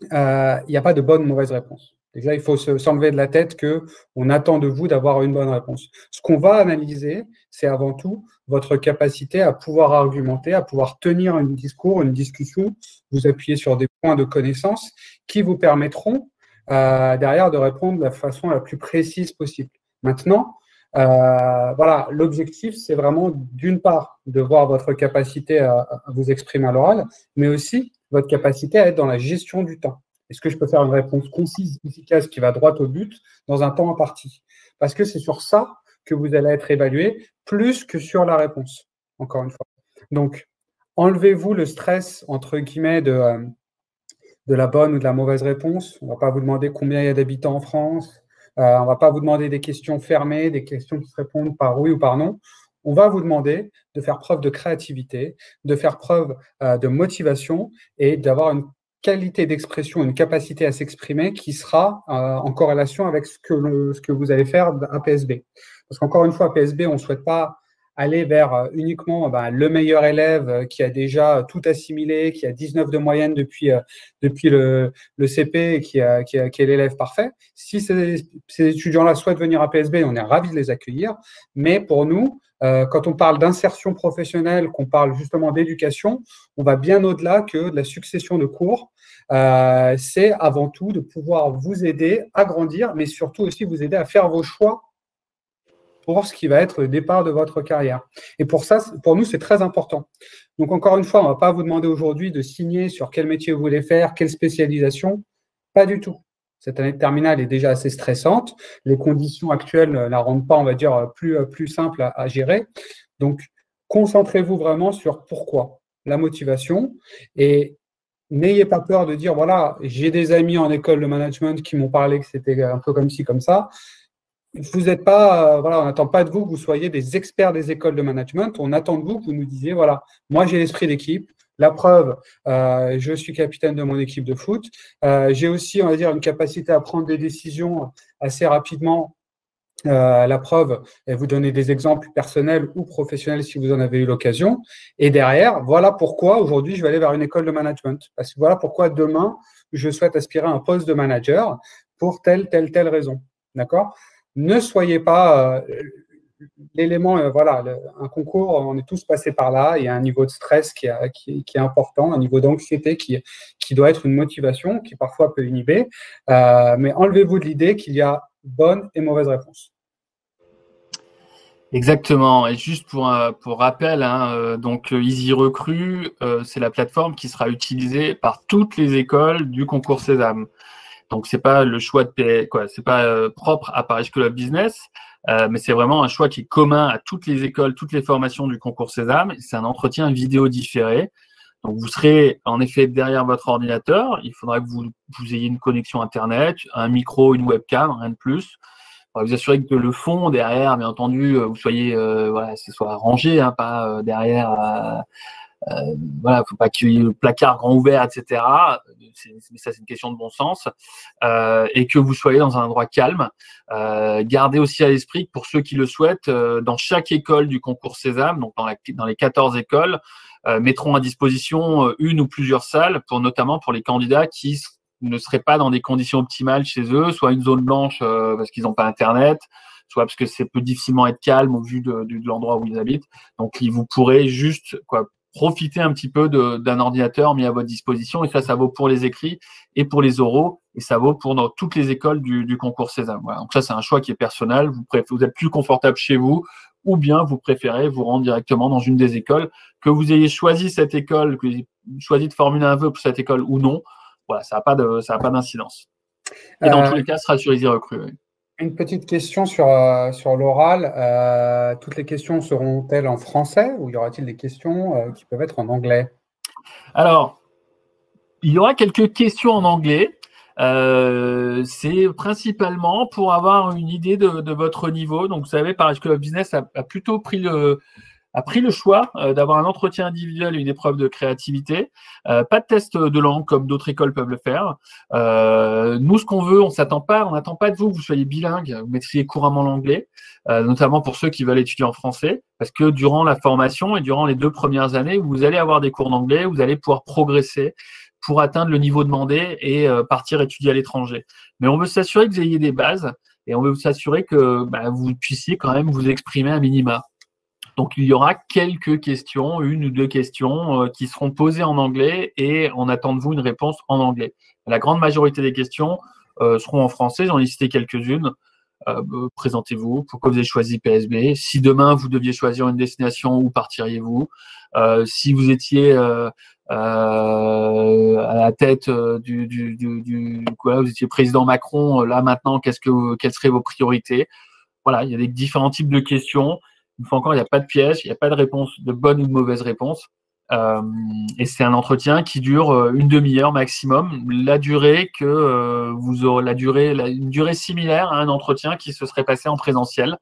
il n'y a pas de bonne ou mauvaise réponse. Déjà, il faut s'enlever de la tête qu'on attend de vous d'avoir une bonne réponse. Ce qu'on va analyser, c'est avant tout votre capacité à pouvoir argumenter, à pouvoir tenir un discours, une discussion, vous appuyer sur des points de connaissance qui vous permettront derrière de répondre de la façon la plus précise possible. Maintenant, voilà, l'objectif, c'est vraiment d'une part de voir votre capacité à vous exprimer à l'oral, mais aussi votre capacité à être dans la gestion du temps. Est-ce que je peux faire une réponse concise, efficace, qui va droit au but dans un temps imparti? Parce que c'est sur ça que vous allez être évalué, plus que sur la réponse, encore une fois. Donc, enlevez-vous le stress, entre guillemets, de la bonne ou de la mauvaise réponse. On ne va pas vous demander combien il y a d'habitants en France. On ne va pas vous demander des questions fermées, des questions qui se répondent par oui ou par non. On va vous demander de faire preuve de créativité, de faire preuve de motivation et d'avoir une qualité d'expression, une capacité à s'exprimer qui sera en corrélation avec ce que vous allez faire à PSB. Parce qu'encore une fois, à PSB, on ne souhaite pas aller vers uniquement le meilleur élève qui a déjà tout assimilé, qui a 19 de moyenne depuis le CP et qui est l'élève parfait. Si ces étudiants-là souhaitent venir à PSB, on est ravis de les accueillir. Mais pour nous, quand on parle d'insertion professionnelle, qu'on parle justement d'éducation, on va bien au-delà que de la succession de cours. C'est avant tout de pouvoir vous aider à grandir, mais surtout aussi vous aider à faire vos choix pour ce qui va être le départ de votre carrière. Et pour ça, pour nous, c'est très important. Donc, encore une fois, on ne va pas vous demander aujourd'hui de signer sur quel métier vous voulez faire, quelle spécialisation. Pas du tout. Cette année de terminale est déjà assez stressante. Les conditions actuelles ne la rendent pas, on va dire, plus simple à gérer. Donc, concentrez-vous vraiment sur pourquoi, la motivation. Et n'ayez pas peur de dire, voilà, j'ai des amis en école de management qui m'ont parlé que c'était un peu comme ci, comme ça. Vous n'êtes pas, voilà, on n'attend pas de vous que vous soyez des experts des écoles de management. On attend de vous que vous nous disiez, voilà, moi j'ai l'esprit d'équipe. La preuve, je suis capitaine de mon équipe de foot. J'ai aussi, on va dire, une capacité à prendre des décisions assez rapidement. La preuve, et vous donner des exemples personnels ou professionnels si vous en avez eu l'occasion. Et derrière, voilà pourquoi aujourd'hui je vais aller vers une école de management. Parce que voilà pourquoi demain je souhaite aspirer à un poste de manager pour telle raison. D'accord ? Ne soyez pas l'élément, voilà, un concours, on est tous passés par là, il y a un niveau de stress qui est important, un niveau d'anxiété qui doit être une motivation, qui parfois peut inhiber, mais enlevez-vous de l'idée qu'il y a bonne et mauvaise réponse. Exactement. Et juste pour rappel, donc EasyRecruit, c'est la plateforme qui sera utilisée par toutes les écoles du concours Sésame. Donc c'est pas le choix c'est pas propre à Paris School of Business, mais c'est vraiment un choix qui est commun à toutes les écoles, toutes les formations du concours Sésame. C'est un entretien vidéo différé. Donc vous serez en effet derrière votre ordinateur. Il faudra que vous ayez une connexion Internet, un micro, une webcam, rien de plus. On va vous assurer que le fond derrière, bien entendu, vous soyez voilà, ce soit rangé, hein, pas derrière. Voilà, faut pas qu'il y ait le placard grand ouvert, etc. Mais ça, c'est une question de bon sens. Et que vous soyez dans un endroit calme. Gardez aussi à l'esprit que pour ceux qui le souhaitent, dans chaque école du concours Sésame, donc dans les 14 écoles, mettront à disposition une ou plusieurs salles, notamment pour les candidats qui ne seraient pas dans des conditions optimales chez eux, soit une zone blanche parce qu'ils n'ont pas Internet, soit parce que c'est peut difficilement être calme au vu de l'endroit où ils habitent. Donc, vous pourrez juste profiter un petit peu d'un ordinateur mis à votre disposition. Et ça vaut pour les écrits et pour les oraux. Et ça vaut pour toutes les écoles du concours Sésame. Voilà. Donc ça, c'est un choix qui est personnel. Vous êtes plus confortable chez vous, ou bien vous préférez vous rendre directement dans une des écoles. Que vous ayez choisi cette école, que vous ayez choisi de formuler un vœu pour cette école ou non, voilà, ça n'a pas d'incidence. Et dans tous les cas, ce sera sur Easy Recrues. Oui. Une petite question sur l'oral. Toutes les questions seront-elles en français ou y aura-t-il des questions qui peuvent être en anglais? Alors, il y aura quelques questions en anglais. C'est principalement pour avoir une idée de votre niveau. Donc, vous savez, Paris School of Business a plutôt pris le choix d'avoir un entretien individuel et une épreuve de créativité. Pas de test de langue comme d'autres écoles peuvent le faire. Nous, ce qu'on veut, on n'attend pas de vous que vous soyez bilingue, vous maîtrisez couramment l'anglais, notamment pour ceux qui veulent étudier en français, parce que durant la formation et durant les 2 premières années, vous allez avoir des cours d'anglais, vous allez pouvoir progresser pour atteindre le niveau demandé et partir étudier à l'étranger. Mais on veut s'assurer que vous ayez des bases et on veut s'assurer que vous puissiez quand même vous exprimer à minima. Donc, il y aura quelques questions, 1 ou 2 questions qui seront posées en anglais et on attend de vous une réponse en anglais. La grande majorité des questions seront en français. J'en ai cité quelques-unes. Présentez-vous. Pourquoi vous avez choisi PSB? Si demain, vous deviez choisir une destination, où partiriez-vous? Si vous étiez à la tête vous étiez président Macron, là maintenant, quelles seraient vos priorités? Voilà, il y a des différents types de questions. Une fois encore, il n'y a pas de piège, il n'y a pas de réponse, de bonne ou de mauvaise réponse. Et c'est un entretien qui dure une demi-heure maximum. La durée que vous aurez, une durée similaire à un entretien qui se serait passé en présentiel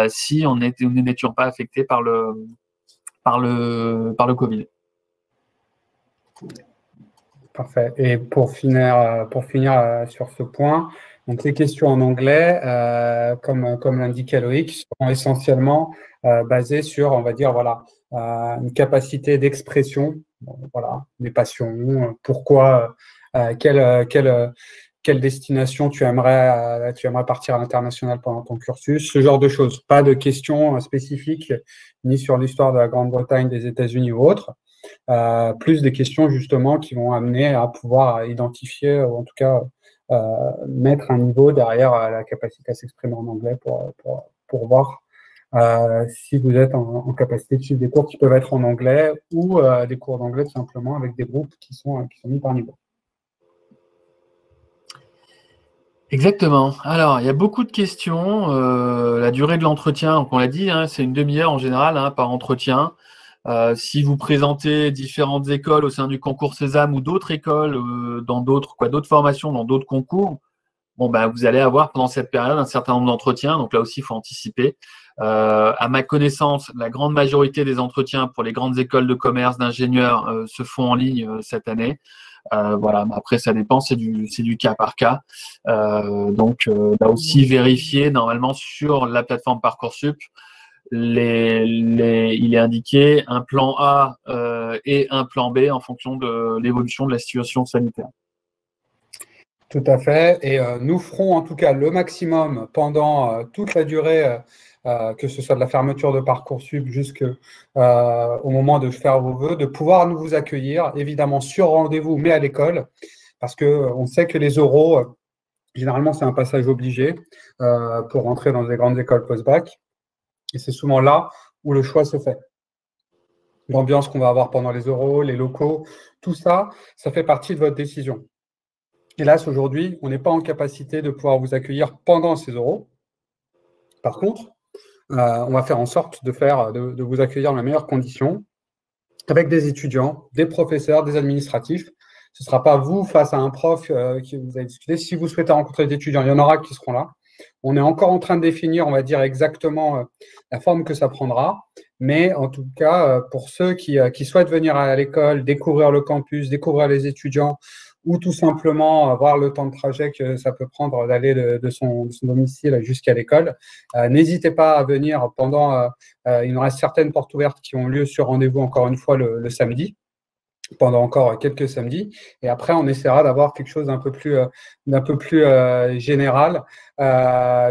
si nous n'étions pas affectés par le Covid. Parfait. Et pour finir sur ce point, donc les questions en anglais, comme l'indiquait Loïc, seront essentiellement basées sur, on va dire, voilà, une capacité d'expression, voilà, des passions, pourquoi, quelle destination tu aimerais partir à l'international pendant ton cursus, ce genre de choses. Pas de questions spécifiques ni sur l'histoire de la Grande-Bretagne, des États-Unis ou autres. Plus des questions justement qui vont amener à pouvoir identifier ou en tout cas mettre un niveau derrière la capacité à s'exprimer en anglais pour voir si vous êtes en capacité de suivre des cours qui peuvent être en anglais ou des cours d'anglais tout simplement avec des groupes qui sont mis par niveau. Exactement. Alors, il y a beaucoup de questions. La durée de l'entretien, donc on l'a dit, hein, c'est une demi-heure en général par entretien. Si vous présentez différentes écoles au sein du concours Sésame ou d'autres écoles dans d'autres formations, dans d'autres concours, vous allez avoir pendant cette période un certain nombre d'entretiens. Donc là aussi, il faut anticiper. À ma connaissance, la grande majorité des entretiens pour les grandes écoles de commerce, d'ingénieurs se font en ligne cette année. Voilà, mais après ça dépend, c'est du cas par cas. Donc là aussi, vérifier normalement sur la plateforme Parcoursup. Il est indiqué un plan A et un plan B en fonction de l'évolution de la situation sanitaire. Tout à fait. Et nous ferons en tout cas le maximum pendant toute la durée, que ce soit de la fermeture de Parcoursup jusqu'au moment de faire vos vœux, de pouvoir nous vous accueillir, évidemment sur rendez-vous, mais à l'école, parce qu'on sait que les oraux, généralement, c'est un passage obligé pour rentrer dans des grandes écoles post-bac. Et c'est souvent là où le choix se fait. L'ambiance qu'on va avoir pendant les oraux, les locaux, tout ça, ça fait partie de votre décision. Hélas, aujourd'hui, on n'est pas en capacité de pouvoir vous accueillir pendant ces oraux. Par contre, on va faire en sorte de vous accueillir dans les meilleures conditions, avec des étudiants, des professeurs, des administratifs. Ce ne sera pas vous face à un prof qui vous a discuté. Si vous souhaitez rencontrer des étudiants, il y en aura qui seront là. On est encore en train de définir, on va dire, exactement la forme que ça prendra. Mais en tout cas, pour ceux qui souhaitent venir à l'école, découvrir le campus, découvrir les étudiants, ou tout simplement voir le temps de trajet que ça peut prendre d'aller de son domicile jusqu'à l'école, n'hésitez pas à venir pendant… il nous reste certaines portes ouvertes qui ont lieu sur rendez-vous, encore une fois, le samedi, pendant encore quelques samedis. Et après, on essaiera d'avoir quelque chose d'un peu plus général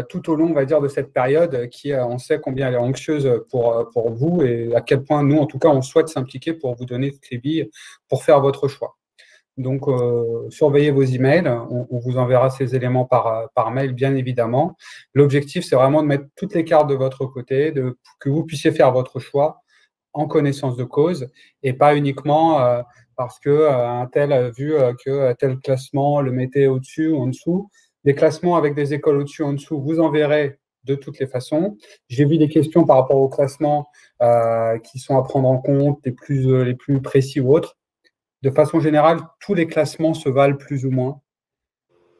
tout au long, on va dire, de cette période qui, on sait combien elle est anxieuse pour vous et à quel point nous, en tout cas, on souhaite s'impliquer pour vous donner toutes les billes pour faire votre choix. Donc, surveillez vos emails. On vous enverra ces éléments par mail, bien évidemment. L'objectif, c'est vraiment de mettre toutes les cartes de votre côté, que vous puissiez faire votre choix en connaissance de cause et pas uniquement parce que un tel a vu que tel classement le mettait au-dessus ou en dessous. Des classements avec des écoles au-dessus ou en dessous, vous en verrez de toutes les façons. J'ai vu des questions par rapport aux classements qui sont à prendre en compte, les plus précis ou autres. De façon générale, tous les classements se valent plus ou moins.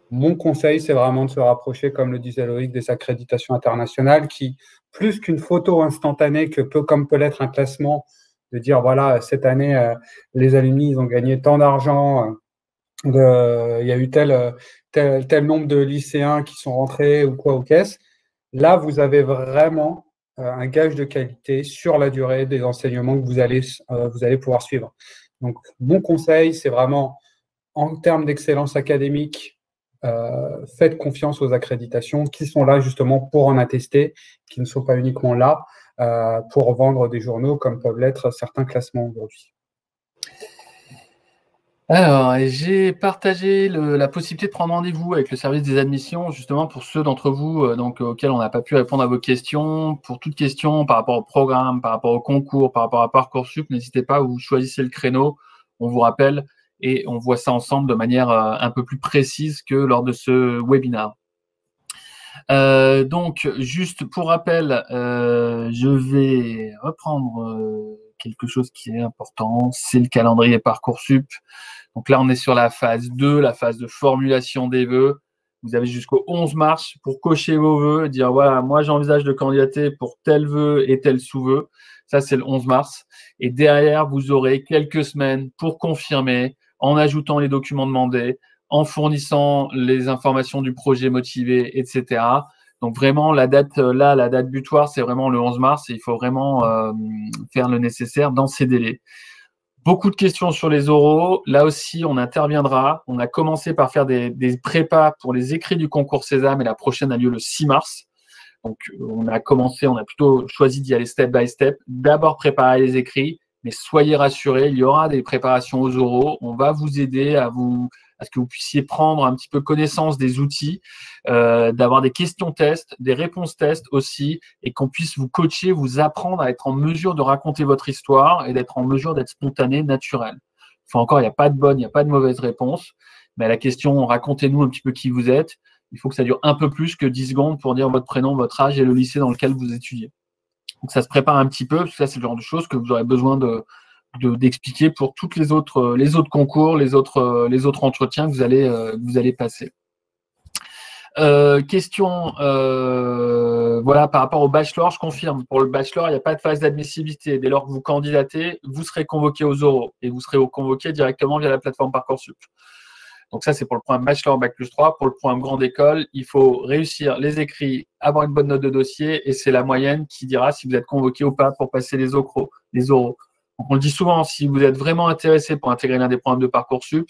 Mon conseil, c'est vraiment de se rapprocher, comme le disait Loïc, des accréditations internationales qui, plus qu'une photo instantanée comme peut l'être un classement, de dire, voilà, cette année, les alumni, ils ont gagné tant d'argent, il y a eu tel nombre de lycéens qui sont rentrés ou quoi aux caisses. Là, vous avez vraiment un gage de qualité sur la durée des enseignements que vous allez pouvoir suivre. Donc, mon conseil, c'est vraiment, en termes d'excellence académique, faites confiance aux accréditations qui sont là justement pour en attester, qui ne sont pas uniquement là pour vendre des journaux comme peuvent l'être certains classements aujourd'hui. Alors, j'ai partagé la possibilité de prendre rendez-vous avec le service des admissions, justement pour ceux d'entre vous auxquels on n'a pas pu répondre à vos questions. Pour toute question par rapport au programme, par rapport au concours, par rapport à Parcoursup, n'hésitez pas, vous choisissez le créneau, on vous rappelle et on voit ça ensemble de manière un peu plus précise que lors de ce webinaire. Donc, juste pour rappel, je vais reprendre quelque chose qui est important, c'est le calendrier Parcoursup. Donc là, on est sur la phase 2, la phase de formulation des vœux. Vous avez jusqu'au 11 mars pour cocher vos vœux, dire voilà, moi j'envisage de candidater pour tel vœu et tel sous-vœu. Ça, c'est le 11 mars. Et derrière, vous aurez quelques semaines pour confirmer en ajoutant les documents demandés, en fournissant les informations du projet motivé, etc. Donc vraiment, la date butoir, c'est vraiment le 11 mars et il faut vraiment faire le nécessaire dans ces délais. Beaucoup de questions sur les oraux. Là aussi, on interviendra. On a commencé par faire des prépas pour les écrits du concours Sésame et la prochaine a lieu le 6 mars. Donc, on a plutôt choisi d'y aller step by step. D'abord préparer les écrits, mais soyez rassurés, il y aura des préparations aux oraux. On va vous aider à ce que vous puissiez prendre un petit peu connaissance des outils, d'avoir des questions tests, des réponses tests aussi, et qu'on puisse vous coacher, vous apprendre à être en mesure de raconter votre histoire et d'être en mesure d'être spontané, naturel. Enfin, encore, il n'y a pas de bonne, il n'y a pas de mauvaise réponse. Mais à la question, racontez-nous un petit peu qui vous êtes, il faut que ça dure un peu plus que 10 secondes pour dire votre prénom, votre âge et le lycée dans lequel vous étudiez. Donc, ça se prépare un petit peu, parce que ça, c'est le genre de choses que vous aurez besoin d'expliquer pour toutes les autres concours, les autres entretiens que vous allez passer. Question voilà, par rapport au bachelor, je confirme, pour le bachelor, il n'y a pas de phase d'admissibilité. Dès lors que vous candidatez, vous serez convoqué aux oraux et vous serez convoqué directement via la plateforme Parcoursup. Donc ça, c'est pour le programme Bachelor Bac+3. Pour le programme Grande École, il faut réussir les écrits, avoir une bonne note de dossier et c'est la moyenne qui dira si vous êtes convoqué ou pas pour passer les oraux. Donc on le dit souvent, si vous êtes vraiment intéressé pour intégrer l'un des programmes de Parcoursup,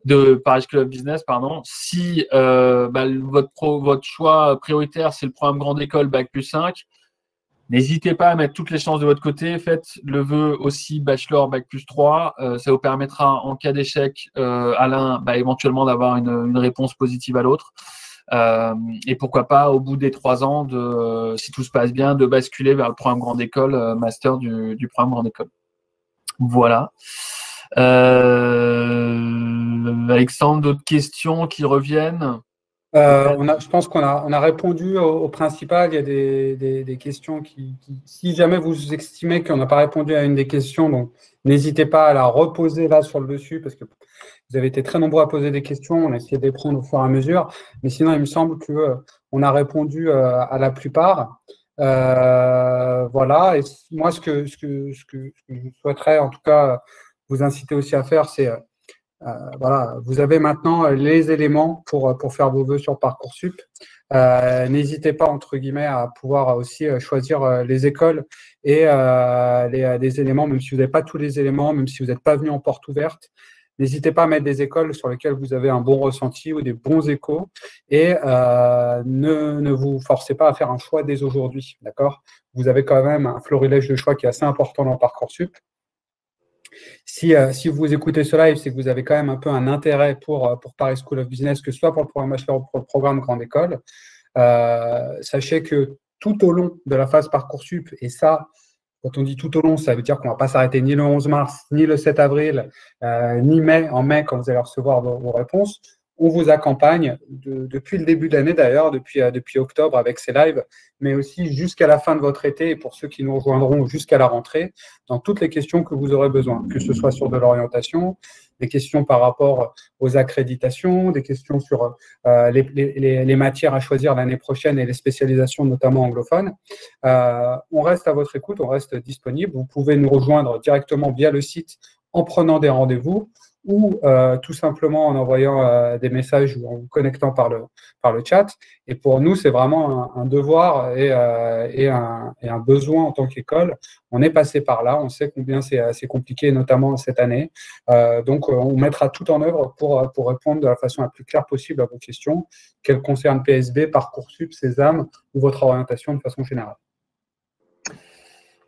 de Paris Club Business, si votre choix prioritaire, c'est le programme Grande École Bac+5, n'hésitez pas à mettre toutes les chances de votre côté. Faites le vœu aussi Bachelor Bac+3. Ça vous permettra, en cas d'échec à l'un, éventuellement d'avoir une réponse positive à l'autre. Et pourquoi pas, au bout des 3 ans, si tout se passe bien, de basculer vers le programme Grande École, master du programme Grande École. Voilà. Alexandre, d'autres questions qui reviennent? Je pense qu'on a répondu au principal. Il y a des questions si jamais vous estimez qu'on n'a pas répondu à une des questions, donc n'hésitez pas à la reposer là sur le dessus, parce que vous avez été très nombreux à poser des questions. On a essayé de les prendre au fur et à mesure. Mais sinon, il me semble qu'on a répondu à la plupart. Voilà. Et moi, ce que je souhaiterais en tout cas vous inciter aussi à faire, c'est voilà, vous avez maintenant les éléments pour faire vos vœux sur Parcoursup. N'hésitez pas, entre guillemets, à pouvoir aussi choisir les écoles et les éléments, même si vous n'avez pas tous les éléments, même si vous n'êtes pas venu en porte ouverte. N'hésitez pas à mettre des écoles sur lesquelles vous avez un bon ressenti ou des bons échos, et ne vous forcez pas à faire un choix dès aujourd'hui, d'accord? Vous avez quand même un florilège de choix qui est assez important dans Parcoursup. Si vous écoutez ce live, c'est que vous avez quand même un peu un intérêt pour Paris School of Business, que ce soit pour le programme bachelor ou pour le programme grande école. Sachez que tout au long de la phase Parcoursup, et ça, quand on dit tout au long, ça veut dire qu'on ne va pas s'arrêter ni le 11 mars, ni le 7 avril, ni en mai, quand vous allez recevoir vos réponses. On vous accompagne depuis le début de l'année d'ailleurs, depuis octobre avec ces lives, mais aussi jusqu'à la fin de votre été, et pour ceux qui nous rejoindront jusqu'à la rentrée, dans toutes les questions que vous aurez besoin, que ce soit sur de l'orientation, des questions par rapport aux accréditations, des questions sur les matières à choisir l'année prochaine et les spécialisations notamment anglophones. On reste à votre écoute, on reste disponible. Vous pouvez nous rejoindre directement via le site en prenant des rendez-vous, ou tout simplement en envoyant des messages ou en vous connectant par le chat. Et pour nous, c'est vraiment un devoir et un besoin en tant qu'école. On est passé par là, on sait combien c'est assez compliqué, notamment cette année. Donc, on mettra tout en œuvre pour répondre de la façon la plus claire possible à vos questions, qu'elles concernent PSB, Parcoursup, Sésame ou votre orientation de façon générale.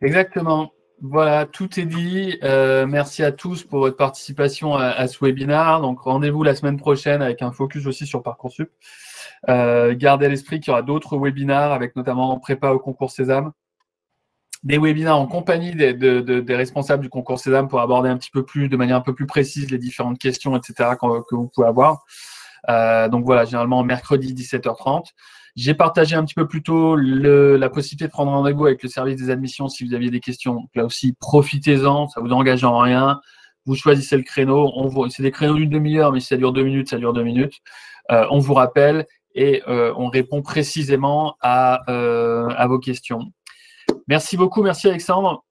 Exactement. Voilà, tout est dit. Merci à tous pour votre participation à ce webinaire. Donc, rendez-vous la semaine prochaine avec un focus aussi sur Parcoursup. Gardez à l'esprit qu'il y aura d'autres webinaires avec notamment prépa au concours Sésame. Des webinaires en compagnie des responsables du concours Sésame pour aborder un petit peu plus, de manière un peu plus précise, les différentes questions, etc. que vous pouvez avoir. Donc voilà, généralement mercredi 17h30. J'ai partagé un petit peu plus tôt la possibilité de prendre rendez-vous avec le service des admissions si vous aviez des questions. Donc là aussi, profitez-en, ça vous engage en rien. Vous choisissez le créneau. C'est des créneaux d'une demi-heure, mais si ça dure 2 minutes, ça dure 2 minutes. On vous rappelle et on répond précisément à vos questions. Merci beaucoup. Merci Alexandre.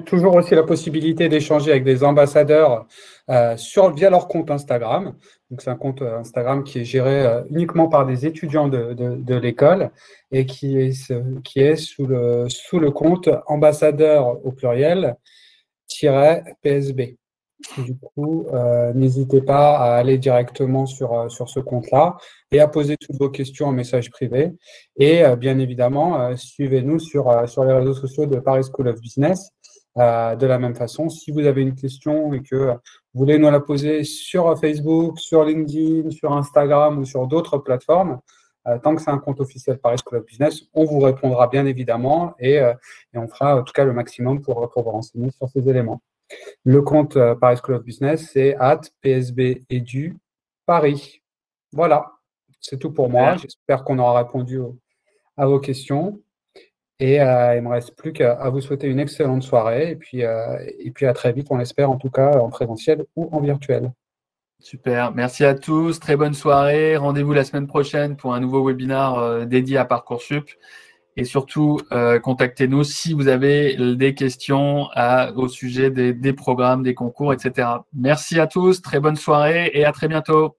Toujours aussi la possibilité d'échanger avec des ambassadeurs via leur compte Instagram. Donc, c'est un compte Instagram qui est géré uniquement par des étudiants de l'école et qui est sous le compte ambassadeur au pluriel -PSB. Du coup, n'hésitez pas à aller directement sur ce compte-là et à poser toutes vos questions en message privé. Et bien évidemment, suivez-nous sur les réseaux sociaux de Paris School of Business. De la même façon, si vous avez une question et que vous voulez nous la poser sur Facebook, sur LinkedIn, sur Instagram ou sur d'autres plateformes, tant que c'est un compte officiel Paris School of Business, on vous répondra bien évidemment et on fera en tout cas le maximum pour vous renseigner sur ces éléments. Le compte Paris School of Business, c'est @PSB-Edu Paris. Voilà, c'est tout pour moi. J'espère qu'on aura répondu à vos questions. Et il ne me reste plus qu'à vous souhaiter une excellente soirée. Et puis à très vite, on l'espère, en tout cas en présentiel ou en virtuel. Super. Merci à tous. Très bonne soirée. Rendez-vous la semaine prochaine pour un nouveau webinaire dédié à Parcoursup. Et surtout, contactez-nous si vous avez des questions au sujet des programmes, des concours, etc. Merci à tous. Très bonne soirée et à très bientôt.